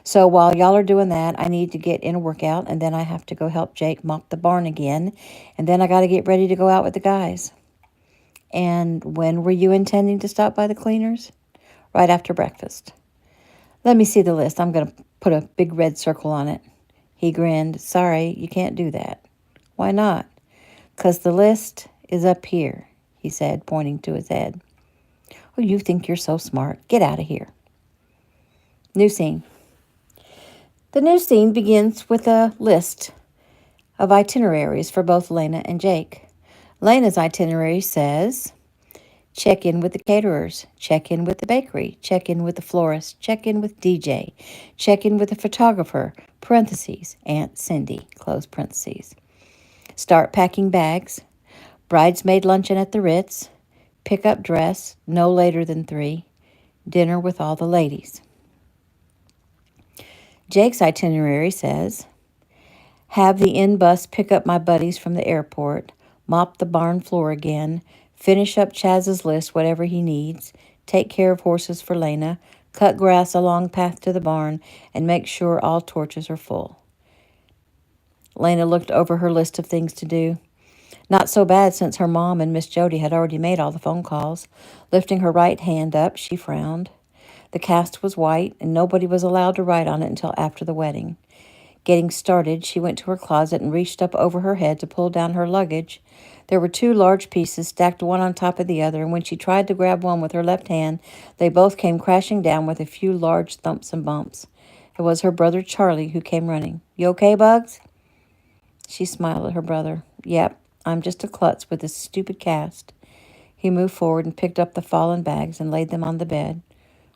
So while y'all are doing that, I need to get in a workout, and then I have to go help Jake mop the barn again, and then I got to get ready to go out with the guys. And when were you intending to stop by the cleaners? Right after breakfast. Let me see the list. I'm going to put a big red circle on it. He grinned. Sorry, you can't do that. Why not? 'Cause the list is up here, he said, pointing to his head. Oh, you think you're so smart. Get out of here. New scene. The new scene begins with a list of itineraries for both Lena and Jake. Lena's itinerary says, Check in with the caterers. Check in with the bakery. Check in with the florist. Check in with DJ. Check in with the photographer. Parentheses. Aunt Cindy. Close parentheses. Start packing bags. Bridesmaid luncheon at the Ritz. Pickup dress. No later than 3. Dinner with all the ladies. Jake's itinerary says, have the inn bus pick up my buddies from the airport, mop the barn floor again, finish up Chaz's list, whatever he needs, take care of horses for Lena, cut grass along path to the barn, and make sure all torches are full. Lena looked over her list of things to do. Not so bad since her mom and Miss Jody had already made all the phone calls. Lifting her right hand up, she frowned. The cast was white, and nobody was allowed to write on it until after the wedding. Getting started, she went to her closet and reached up over her head to pull down her luggage. There were 2 large pieces stacked one on top of the other, and when she tried to grab one with her left hand, they both came crashing down with a few large thumps and bumps. It was her brother Charlie who came running. You okay, Bugs? She smiled at her brother. Yep, I'm just a klutz with this stupid cast. He moved forward and picked up the fallen bags and laid them on the bed.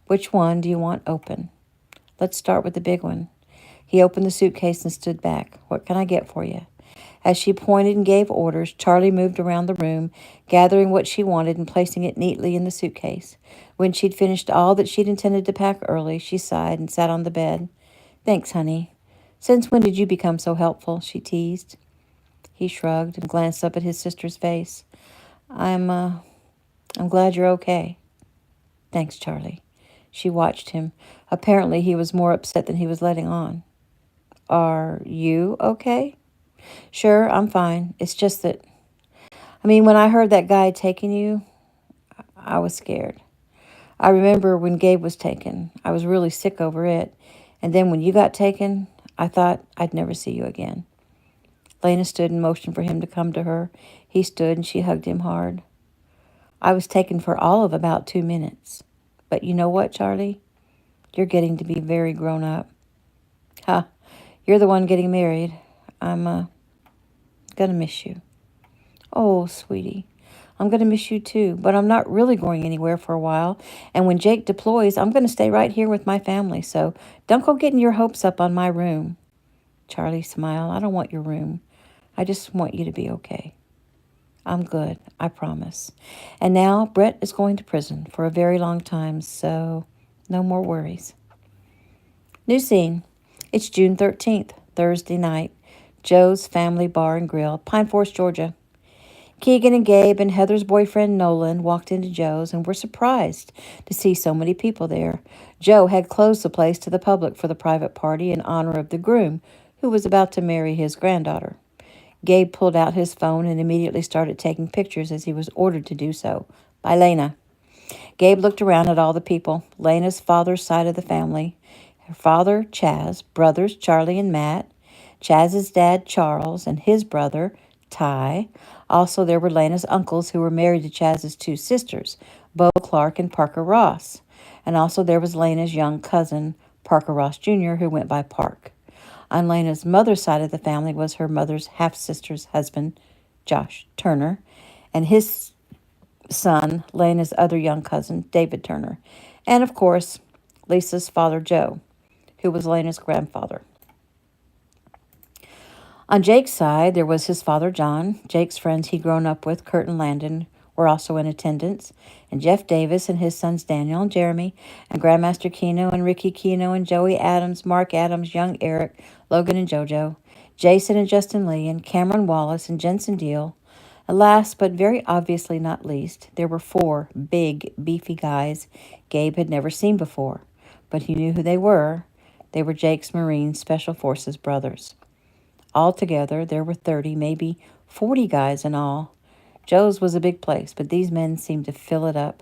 Which one do you want open? Let's start with the big one. He opened the suitcase and stood back. What can I get for you? As she pointed and gave orders, Charlie moved around the room, gathering what she wanted and placing it neatly in the suitcase. When she'd finished all that she'd intended to pack early, she sighed and sat on the bed. Thanks, honey. Since when did you become so helpful? She teased. He shrugged and glanced up at his sister's face. I'm glad you're okay. Thanks, Charlie. She watched him. Apparently he was more upset than he was letting on. Are you okay? Sure, I'm fine. It's just that, when I heard that guy taking you, I was scared. I remember when Gabe was taken. I was really sick over it. And then when you got taken, I thought I'd never see you again. Lena stood and motioned for him to come to her. He stood and she hugged him hard. I was taken for all of about 2 minutes. But you know what, Charlie? You're getting to be very grown up. Ha, you're the one getting married. I'm gonna miss you. Oh, sweetie, I'm gonna miss you too, but I'm not really going anywhere for a while. And when Jake deploys, I'm gonna stay right here with my family, so don't go getting your hopes up on my room. Charlie smiled. I don't want your room. I just want you to be okay. I'm good, I promise. And now Brett is going to prison for a very long time, so no more worries. New scene. It's June 13th, Thursday night. Joe's Family Bar and Grill, Pine Forest, Georgia. Keegan and Gabe and Heather's boyfriend Nolan walked into Joe's and were surprised to see so many people there. Joe had closed the place to the public for the private party in honor of the groom, who was about to marry his granddaughter. Gabe pulled out his phone and immediately started taking pictures as he was ordered to do so by Lena. Gabe looked around at all the people. Lena's father's side of the family. Her father, Chaz, brothers Charlie and Matt, Chaz's dad, Charles, and his brother, Ty. Also, there were Lena's uncles who were married to Chaz's 2 sisters, Bo Clark and Parker Ross. And also there was Lena's young cousin, Parker Ross Jr., who went by Park. On Lena's mother's side of the family was her mother's half-sister's husband, Josh Turner, and his son, Lena's other young cousin, David Turner. And, of course, Lisa's father, Joe, who was Lena's grandfather. On Jake's side, there was his father, John. Jake's friends he'd grown up with, Kurt and Landon, were also in attendance, and Jeff Davis and his sons Daniel and Jeremy, and Grandmaster Keno and Ricky Keno and Joey Adams, Mark Adams, young Eric, Logan and JoJo, Jason and Justin Lee, and Cameron Wallace and Jensen Deal. And last, but very obviously not least, there were 4 big, beefy guys Gabe had never seen before, but he knew who they were. They were Jake's Marine Special Forces brothers. Altogether, there were 30, maybe 40 guys in all. Joe's was a big place, but these men seemed to fill it up.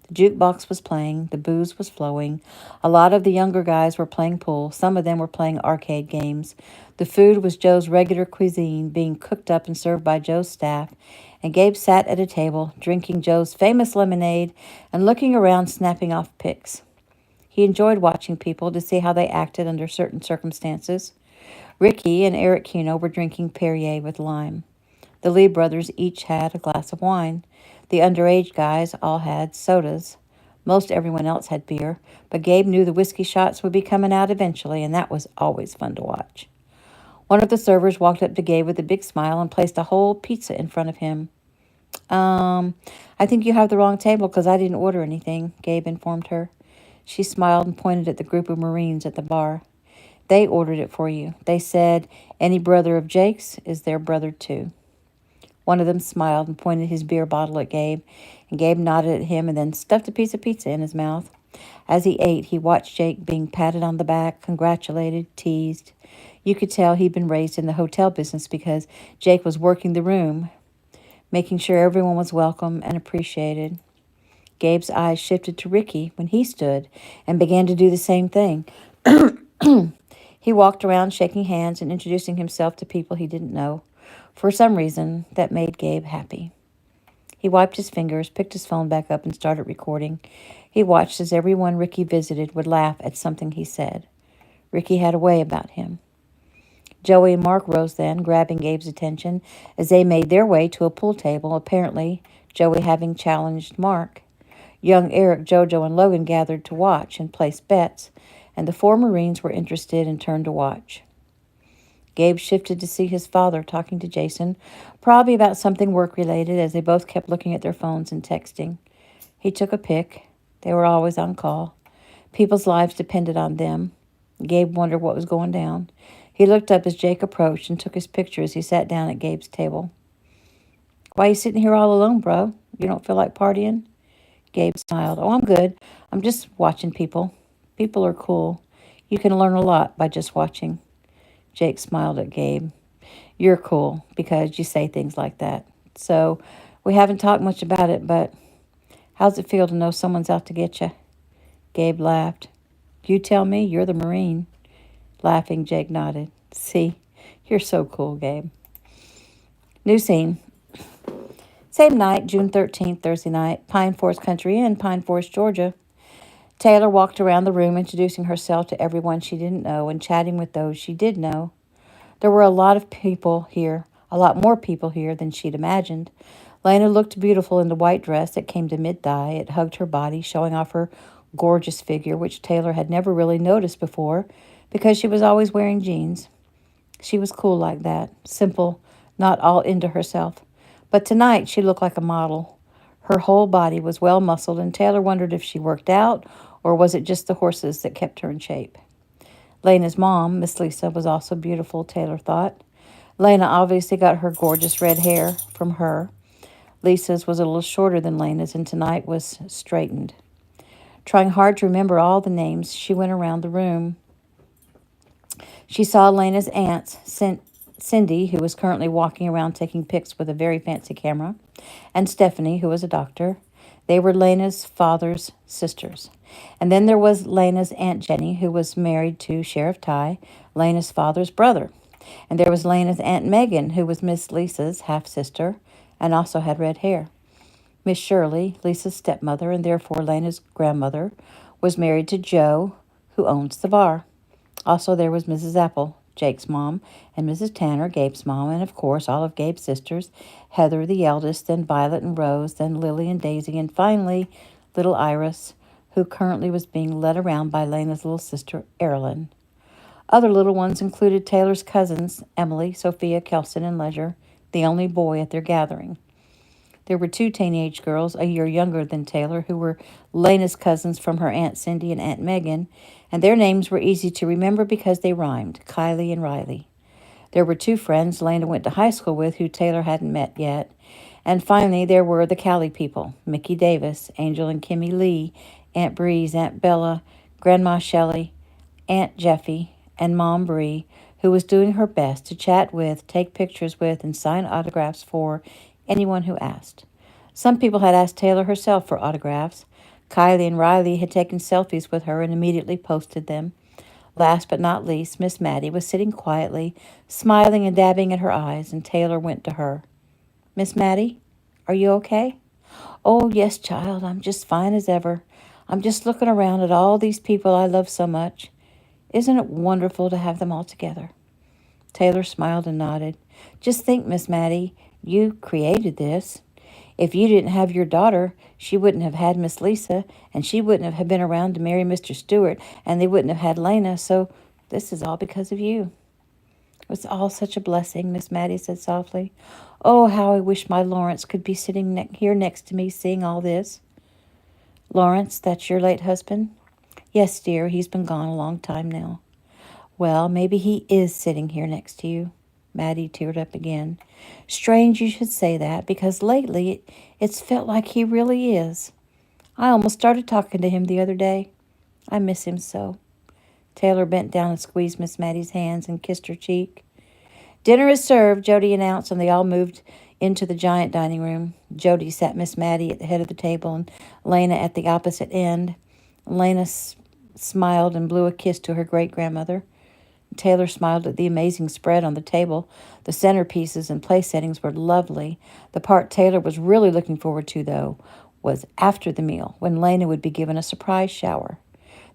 The jukebox was playing, the booze was flowing. A lot of the younger guys were playing pool. Some of them were playing arcade games. The food was Joe's regular cuisine, being cooked up and served by Joe's staff. And Gabe sat at a table, drinking Joe's famous lemonade and looking around, snapping off pics. He enjoyed watching people to see how they acted under certain circumstances. Ricky and Eric Keno were drinking Perrier with lime. The Lee brothers each had a glass of wine. The underage guys all had sodas. Most everyone else had beer, but Gabe knew the whiskey shots would be coming out eventually, and that was always fun to watch. One of the servers walked up to Gabe with a big smile and placed a whole pizza in front of him. Um, I think you have the wrong table because I didn't order anything, Gabe informed her. She smiled and pointed at the group of Marines at the bar. They ordered it for you. They said, any brother of Jake's is their brother too. One of them smiled and pointed his beer bottle at Gabe, and Gabe nodded at him and then stuffed a piece of pizza in his mouth. As he ate, he watched Jake being patted on the back, congratulated, teased. You could tell he'd been raised in the hotel business because Jake was working the room, making sure everyone was welcome and appreciated. Gabe's eyes shifted to Ricky when he stood and began to do the same thing. He walked around shaking hands and introducing himself to people he didn't know. For some reason, that made Gabe happy. He wiped his fingers, picked his phone back up, and started recording. He watched as everyone Ricky visited would laugh at something he said. Ricky had a way about him. Joey and Mark rose then, grabbing Gabe's attention as they made their way to a pool table, apparently Joey having challenged Mark. Young Eric, Jojo, and Logan gathered to watch and place bets, and the 4 Marines were interested and turned to watch. Gabe shifted to see his father talking to Jason, probably about something work-related, as they both kept looking at their phones and texting. He took a pic. They were always on call. People's lives depended on them. Gabe wondered what was going down. He looked up as Jake approached and took his picture as he sat down at Gabe's table. Why are you sitting here all alone, bro? You don't feel like partying? Gabe smiled. Oh, I'm good. I'm just watching people. People are cool. You can learn a lot by just watching. Jake smiled at Gabe. You're cool because you say things like that. So we haven't talked much about it, but how's it feel to know someone's out to get you? Gabe laughed. You tell me, you're the Marine. Laughing, Jake nodded. See, you're so cool, Gabe. New scene. Same night, June 13th, Thursday night, Pine Forest Country Inn, Pine Forest, Georgia. Taylor walked around the room introducing herself to everyone she didn't know and chatting with those she did know. There were a lot of people here, a lot more people here than she'd imagined. Lena looked beautiful in the white dress that came to mid-thigh. It hugged her body, showing off her gorgeous figure, which Taylor had never really noticed before because she was always wearing jeans. She was cool like that, simple, not all into herself. But tonight she looked like a model. Her whole body was well muscled, and Taylor wondered if she worked out or was it just the horses that kept her in shape. Lena's mom, Miss Lisa, was also beautiful, Taylor thought. Lena obviously got her gorgeous red hair from her. Lisa's was a little shorter than Lena's, and tonight was straightened. Trying hard to remember all the names, she went around the room. She saw Lena's aunt, Cindy, who was currently walking around taking pics with a very fancy camera, and Stephanie, who was a doctor. They were Lena's father's sisters. And then there was Lena's Aunt Jenny, who was married to Sheriff Ty, Lena's father's brother. And there was Lena's Aunt Megan, who was Miss Lisa's half-sister and also had red hair. Miss Shirley, Lisa's stepmother and therefore Lena's grandmother, was married to Joe, who owns the bar. Also there was Mrs. Apple, Jake's mom, and Mrs. Tanner, Gabe's mom, and of course all of Gabe's sisters, Heather the eldest, then Violet and Rose, then Lily and Daisy, and finally little Iris, who currently was being led around by Lena's little sister, Erilyn. Other little ones included Taylor's cousins, Emily, Sophia, Kelson, and Ledger, the only boy at their gathering. There were 2 teenage girls a year younger than Taylor who were Lena's cousins from her Aunt Cindy and Aunt Megan, and their names were easy to remember because they rhymed, Kylie and Riley. There were 2 friends Lena went to high school with who Taylor hadn't met yet. And finally, there were the Callie people, Mickey Davis, Angel and Kimmy Lee, Aunt Breeze, Aunt Bella, Grandma Shelley, Aunt Jeffy, and Mom Bree, who was doing her best to chat with, take pictures with, and sign autographs for anyone who asked. Some people had asked Taylor herself for autographs. Kylie and Riley had taken selfies with her and immediately posted them. Last but not least, Miss Maddie was sitting quietly, smiling and dabbing at her eyes, and Taylor went to her. Miss Maddie, are you okay? Oh, yes, child, I'm just fine as ever. I'm just looking around at all these people I love so much. Isn't it wonderful to have them all together? Taylor smiled and nodded. Just think, Miss Maddie, you created this. If you didn't have your daughter, she wouldn't have had Miss Lisa, and she wouldn't have been around to marry Mr. Stewart, and they wouldn't have had Lena, so this is all because of you. It was all such a blessing, Miss Mattie said softly. Oh, how I wish my Lawrence could be sitting here next to me seeing all this. Lawrence, that's your late husband? Yes, dear, he's been gone a long time now. Well, maybe he is sitting here next to you. Mattie teared up again. Strange you should say that, because lately it's felt like he really is. I almost started talking to him the other day. I miss him so. Taylor bent down and squeezed Miss Mattie's hands and kissed her cheek. Dinner is served, Jody announced, and they all moved into the giant dining room. Jody sat Miss Mattie at the head of the table and Lena at the opposite end. Lena smiled and blew a kiss to her great-grandmother. Taylor smiled at the amazing spread on the table. The centerpieces and place settings were lovely. The part Taylor was really looking forward to, though, was after the meal, when Lena would be given a surprise shower.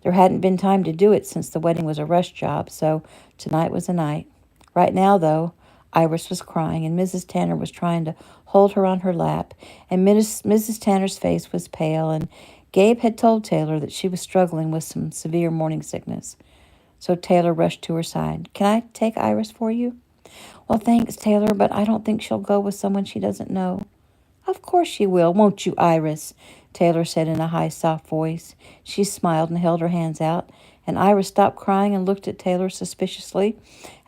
There hadn't been time to do it since the wedding was a rush job, so tonight was the night. Right now, though, Iris was crying, and Mrs. Tanner was trying to hold her on her lap, and Mrs. Tanner's face was pale, and Gabe had told Taylor that she was struggling with some severe morning sickness. So Taylor rushed to her side. Can I take Iris for you? Well, thanks, Taylor, but I don't think she'll go with someone she doesn't know. Of course she will, won't you, Iris? Taylor said in a high, soft voice. She smiled and held her hands out, and Iris stopped crying and looked at Taylor suspiciously,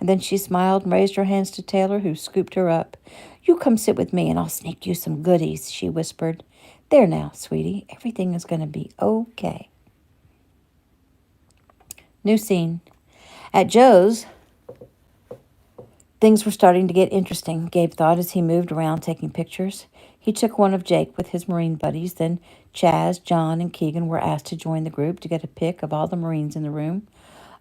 and then she smiled and raised her hands to Taylor, who scooped her up. You come sit with me, and I'll sneak you some goodies, she whispered. There now, sweetie, everything is going to be okay. New scene. At Joe's, things were starting to get interesting, Gabe thought as he moved around taking pictures. He took one of Jake with his Marine buddies. Then Chaz, John, and Keegan were asked to join the group to get a pic of all the Marines in the room.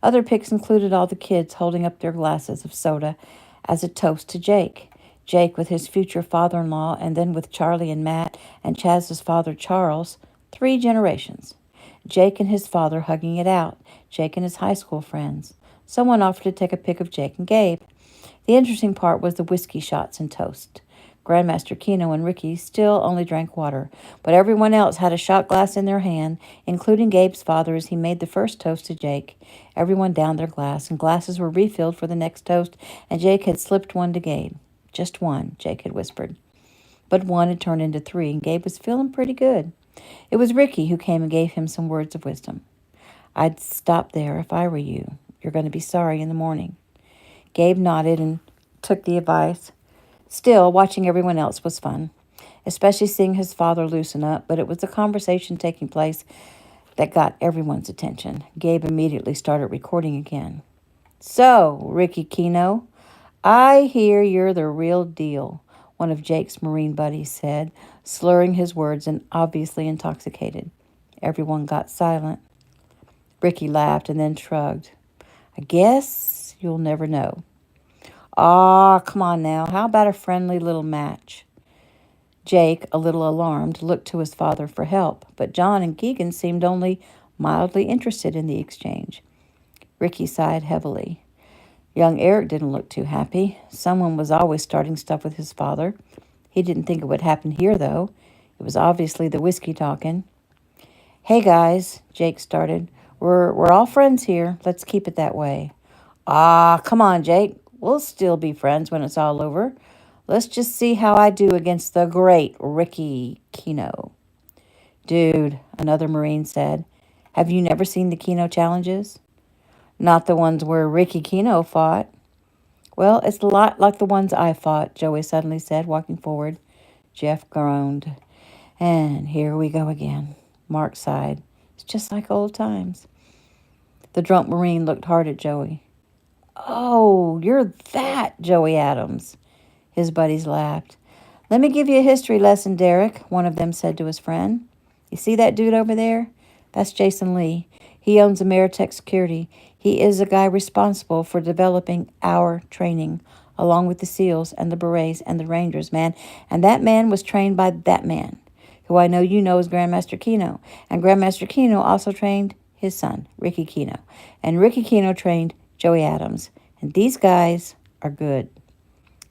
Other pics included all the kids holding up their glasses of soda as a toast to Jake. Jake with his future father-in-law, and then with Charlie and Matt and Chaz's father, Charles. 3 generations. Jake and his father hugging it out. Jake and his high school friends. Someone offered to take a pic of Jake and Gabe. The interesting part was the whiskey shots and toast. Grandmaster Keno and Ricky still only drank water, but everyone else had a shot glass in their hand, including Gabe's father as he made the first toast to Jake. Everyone downed their glass, and glasses were refilled for the next toast, and Jake had slipped one to Gabe. Just one, Jake had whispered. But one had turned into 3, and Gabe was feeling pretty good. It was Ricky who came and gave him some words of wisdom. I'd stop there if I were you. You're going to be sorry in the morning. Gabe nodded and took the advice. Still, watching everyone else was fun, especially seeing his father loosen up, but it was the conversation taking place that got everyone's attention. Gabe immediately started recording again. So, Ricky Keno, I hear you're the real deal, one of Jake's Marine buddies said, slurring his words and obviously intoxicated. Everyone got silent. Ricky laughed and then shrugged. I guess you'll never know. Ah, come on now. How about a friendly little match? Jake, a little alarmed, looked to his father for help, but John and Keegan seemed only mildly interested in the exchange. Ricky sighed heavily. Young Eric didn't look too happy. Someone was always starting stuff with his father. He didn't think it would happen here, though. It was obviously the whiskey talking. Hey, guys, Jake started. We're all friends here. Let's keep it that way. Ah, come on, Jake. We'll still be friends when it's all over. Let's just see how I do against the great Ricky Keno. Dude, another Marine said. Have you never seen the Keno challenges? Not the ones where Ricky Keno fought. Well, it's a lot like the ones I fought, Joey suddenly said, walking forward. Jeff groaned. And here we go again. Mark sighed. It's just like old times. The drunk Marine looked hard at Joey. Oh, you're that Joey Adams. His buddies laughed. Let me give you a history lesson, Derek, one of them said to his friend. You see that dude over there? That's Jason Lee. He owns Ameritech Security. He is the guy responsible for developing our training, along with the SEALs and the Berets and the Rangers, man. And that man was trained by that man, who I know you know is Grandmaster Keno. And Grandmaster Keno also trained his son, Ricky Keno. And Ricky Keno trained Joey Adams. And these guys are good.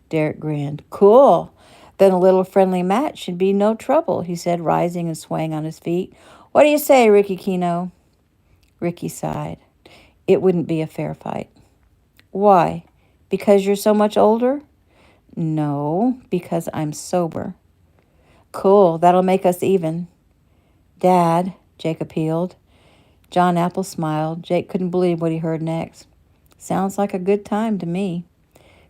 Derek grinned. Cool. Then a little friendly match should be no trouble, he said, rising and swaying on his feet. What do you say, Ricky Keno? Ricky sighed. It wouldn't be a fair fight. Why? Because you're so much older? No, because I'm sober. Cool, that'll make us even. Dad, Jake appealed. John Apple smiled. Jake couldn't believe what he heard next. Sounds like a good time to me.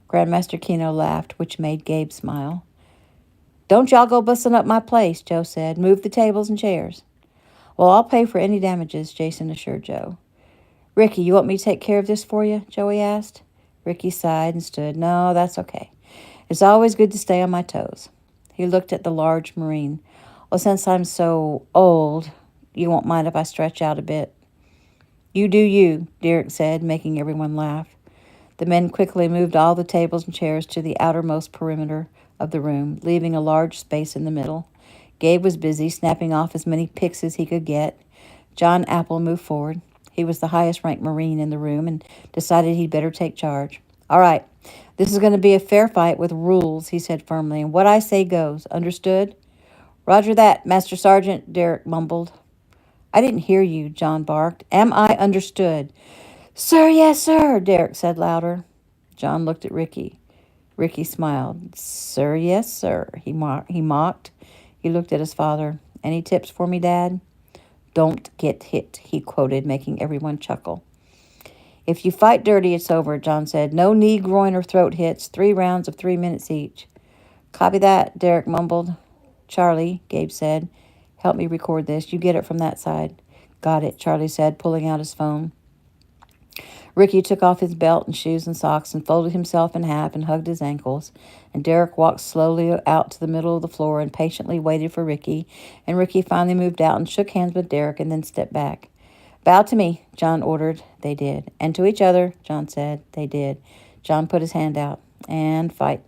Grandmaster Keno laughed, which made Gabe smile. Don't y'all go busting up my place, Joe said. Move the tables and chairs. Well, I'll pay for any damages, Jason assured Joe. Ricky, you want me to take care of this for you? Joey asked. Ricky sighed and stood. No, that's okay. It's always good to stay on my toes. He looked at the large Marine. Well, since I'm so old, you won't mind if I stretch out a bit. You do you, Derek said, making everyone laugh. The men quickly moved all the tables and chairs to the outermost perimeter of the room, leaving a large space in the middle. Gabe was busy snapping off as many pics as he could get. John Apple moved forward. He was the highest-ranked Marine in the room and decided he'd better take charge. All right, this is going to be a fair fight with rules, he said firmly, and what I say goes. Understood? Roger that, Master Sergeant, Derek mumbled. I didn't hear you, John barked. Am I understood? Sir, yes, sir, Derek said louder. John looked at Ricky. Ricky smiled. Sir, yes, sir, he mocked. He looked at his father. Any tips for me, Dad? Don't get hit, he quoted, making everyone chuckle. If you fight dirty, it's over, John said. No knee, groin, or throat hits. 3 rounds of 3 minutes each. Copy that, Derek mumbled. Charlie, Gabe said. Help me record this. You get it from that side. Got it, Charlie said, pulling out his phone. Ricky took off his belt and shoes and socks and folded himself in half and hugged his ankles. And Derek walked slowly out to the middle of the floor and patiently waited for Ricky. And Ricky finally moved out and shook hands with Derek and then stepped back. Bow to me, John ordered. They did. And to each other, John said. They did. John put his hand out. And fight.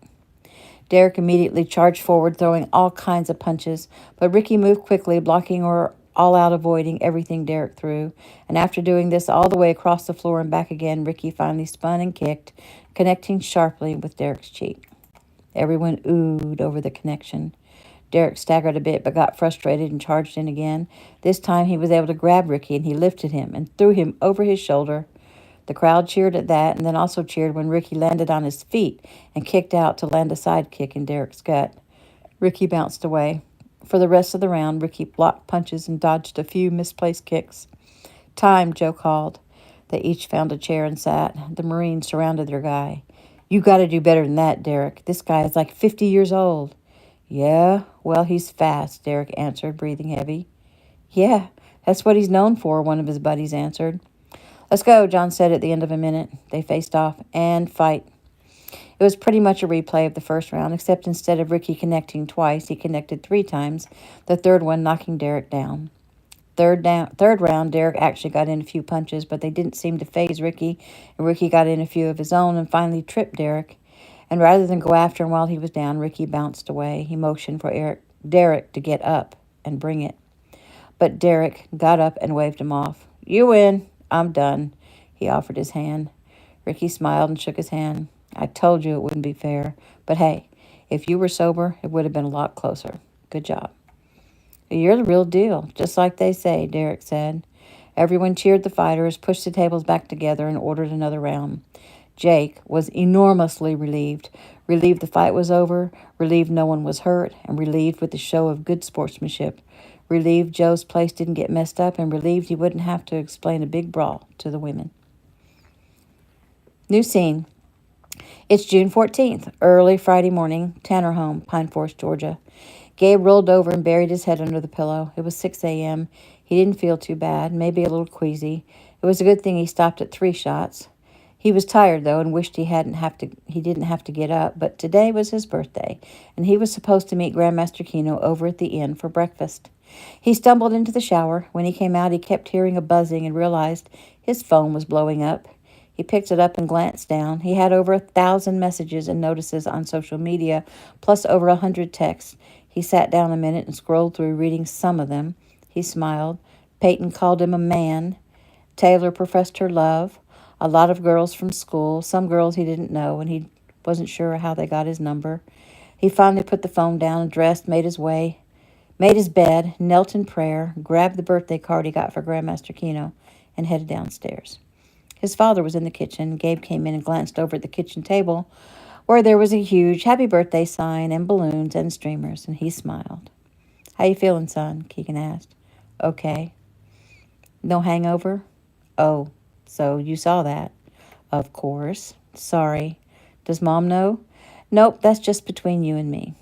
Derek immediately charged forward, throwing all kinds of punches, but Ricky moved quickly, blocking or all out avoiding everything Derek threw. And after doing this all the way across the floor and back again, Ricky finally spun and kicked, connecting sharply with Derek's cheek. Everyone oohed over the connection. Derek staggered a bit but got frustrated and charged in again. This time he was able to grab Ricky, and he lifted him and threw him over his shoulder. The crowd cheered at that and then also cheered when Ricky landed on his feet and kicked out to land a side kick in Derek's gut. Ricky bounced away. For the rest of the round, Ricky blocked punches and dodged a few misplaced kicks. Time, Joe called. They each found a chair and sat. The Marines surrounded their guy. You got to do better than that, Derek. This guy is like 50 years old. Yeah, well, he's fast, Derek answered, breathing heavy. Yeah, that's what he's known for, one of his buddies answered. Let's go, John said at the end of a minute. They faced off and fight. It was pretty much a replay of the first round, except instead of Ricky connecting twice, he connected 3 times, the third one knocking Derek down. Third round, Derek actually got in a few punches, but they didn't seem to faze Ricky, and Ricky got in a few of his own and finally tripped Derek. And rather than go after him while he was down, Ricky bounced away. He motioned for Derek to get up and bring it. But Derek got up and waved him off. You win. I'm done. He offered his hand. Ricky smiled and shook his hand. I told you it wouldn't be fair. But hey, if you were sober, it would have been a lot closer. Good job. You're the real deal, just like they say, Derek said. Everyone cheered the fighters, pushed the tables back together, and ordered another round. Jake was enormously relieved. Relieved the fight was over, relieved no one was hurt, and relieved with the show of good sportsmanship. Relieved Joe's place didn't get messed up, and relieved he wouldn't have to explain a big brawl to the women. New scene. It's June 14th, early Friday morning, Tanner home, Pine Forest, Georgia. Gabe rolled over and buried his head under the pillow. It was 6 a.m. He didn't feel too bad, maybe a little queasy. It was a good thing he stopped at 3 shots. He was tired, though, and wished he didn't have to get up, but today was his birthday, and he was supposed to meet Grandmaster Keno over at the inn for breakfast. He stumbled into the shower. When he came out, he kept hearing a buzzing and realized his phone was blowing up. He picked it up and glanced down. He had over 1,000 messages and notices on social media, plus over 100 texts. He sat down a minute and scrolled through, reading some of them. He smiled. Peyton called him a man. Taylor professed her love. A lot of girls from school, some girls he didn't know, and he wasn't sure how they got his number. He finally put the phone down, dressed, made his bed, knelt in prayer, grabbed the birthday card he got for Grandmaster Keno, and headed downstairs. His father was in the kitchen. Gabe came in and glanced over at the kitchen table, where there was a huge happy birthday sign and balloons and streamers, and he smiled. "How you feeling, son?" Keegan asked. "Okay." "No hangover?" "Oh, so you saw that." "Of course. Sorry. Does Mom know?" "Nope, that's just between you and me."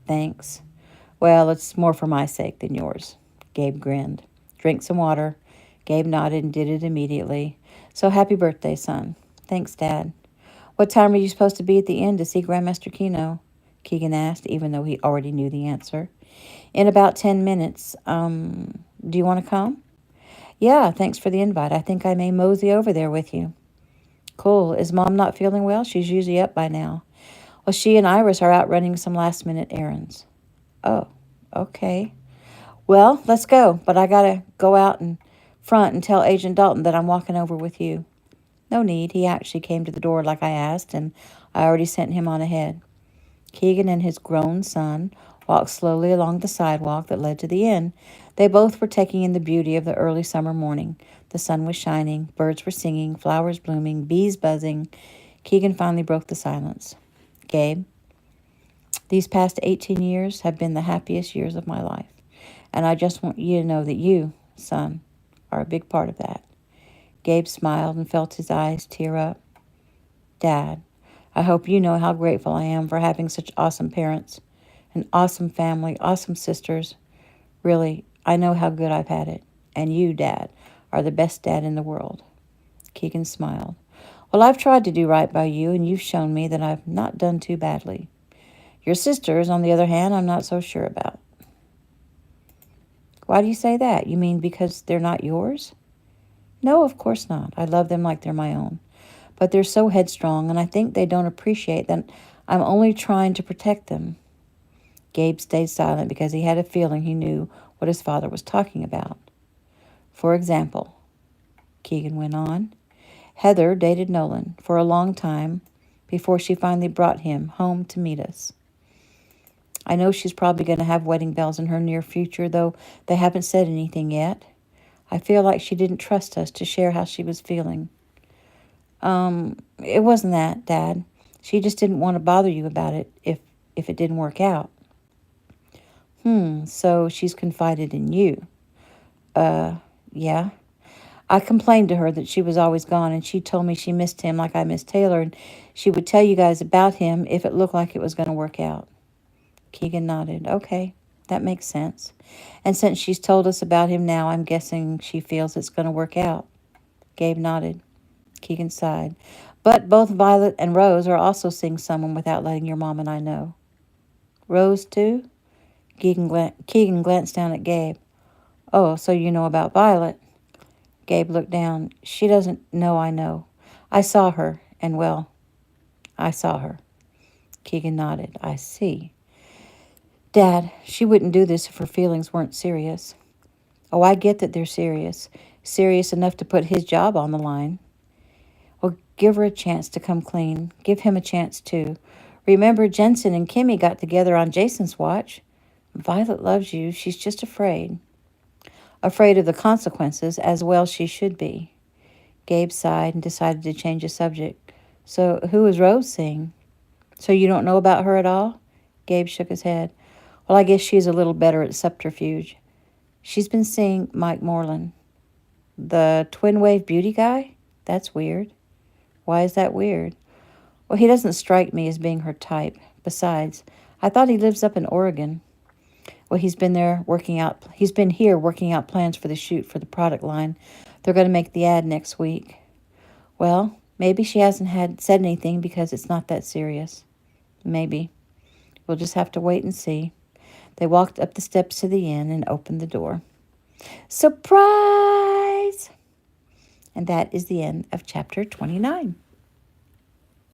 "Thanks." "Well, it's more for my sake than yours." Gabe grinned. "Drink some water." Gabe nodded and did it immediately. "So happy birthday, son." "Thanks, Dad." "What time are you supposed to be at the inn to see Grandmaster Keno?" Keegan asked, even though he already knew the answer. "In about 10 minutes. Do you want to come?" "Yeah, thanks for the invite. I think I may mosey over there with you." "Cool. Is Mom not feeling well? She's usually up by now." "Well, she and Iris are out running some last-minute errands." "Oh, okay. Well, let's go, but I gotta go out in front and tell Agent Dalton that I'm walking over with you." "No need. He actually came to the door like I asked, and I already sent him on ahead." Keegan and his grown son walked slowly along the sidewalk that led to the inn. They both were taking in the beauty of the early summer morning. The sun was shining, birds were singing, flowers blooming, bees buzzing. Keegan finally broke the silence. "Gabe, these past 18 years have been the happiest years of my life, and I just want you to know that you, son, are a big part of that." Gabe smiled and felt his eyes tear up. "Dad, I hope you know how grateful I am for having such awesome parents, an awesome family, awesome sisters. Really, I know how good I've had it. And you, Dad, are the best dad in the world." Keegan smiled. "Well, I've tried to do right by you, and you've shown me that I've not done too badly. Your sisters, on the other hand, I'm not so sure about." "Why do you say that? You mean because they're not yours?" "No, of course not. I love them like they're my own. But they're so headstrong, and I think they don't appreciate that I'm only trying to protect them." Gabe stayed silent because he had a feeling he knew what his father was talking about. "For example," Keegan went on, "Heather dated Nolan for a long time before she finally brought him home to meet us. I know she's probably going to have wedding bells in her near future, though they haven't said anything yet. I feel like she didn't trust us to share how she was feeling." It wasn't that, Dad. She just didn't want to bother you about it if it didn't work out." So she's confided in you." Yeah. I complained to her that she was always gone, and she told me she missed him like I missed Taylor, and she would tell you guys about him if it looked like it was going to work out." Keegan nodded. "Okay, that makes sense. And since she's told us about him now, I'm guessing she feels it's going to work out." Gabe nodded. Keegan sighed. "But both Violet and Rose are also seeing someone without letting your mom and I know." "Rose, too?" Keegan glanced down at Gabe. "Oh, so you know about Violet?" Gabe looked down. "She doesn't know I know. I saw her, and well, I saw her." Keegan nodded. "I see. Dad, she wouldn't do this if her feelings weren't serious." "Oh, I get that they're serious. Serious enough to put his job on the line." "Well, give her a chance to come clean. Give him a chance, too. Remember, Jensen and Kimmy got together on Jason's watch. Violet loves you. She's just afraid." "Afraid of the consequences, as well she should be." Gabe sighed and decided to change the subject. "So who is Rose seeing?" "So you don't know about her at all?" Gabe shook his head. "Well, I guess she's a little better at subterfuge. She's been seeing Mike Moreland." "The twin wave beauty guy? That's weird." "Why is that weird?" "Well, he doesn't strike me as being her type. Besides, I thought he lives up in Oregon." "Well, he's been here working out plans for the shoot for the product line. They're going to make the ad next week." "Well, maybe she hasn't said anything because it's not that serious." "Maybe. We'll just have to wait and see." They walked up the steps to the inn and opened the door. Surprise! And that is the end of chapter 29.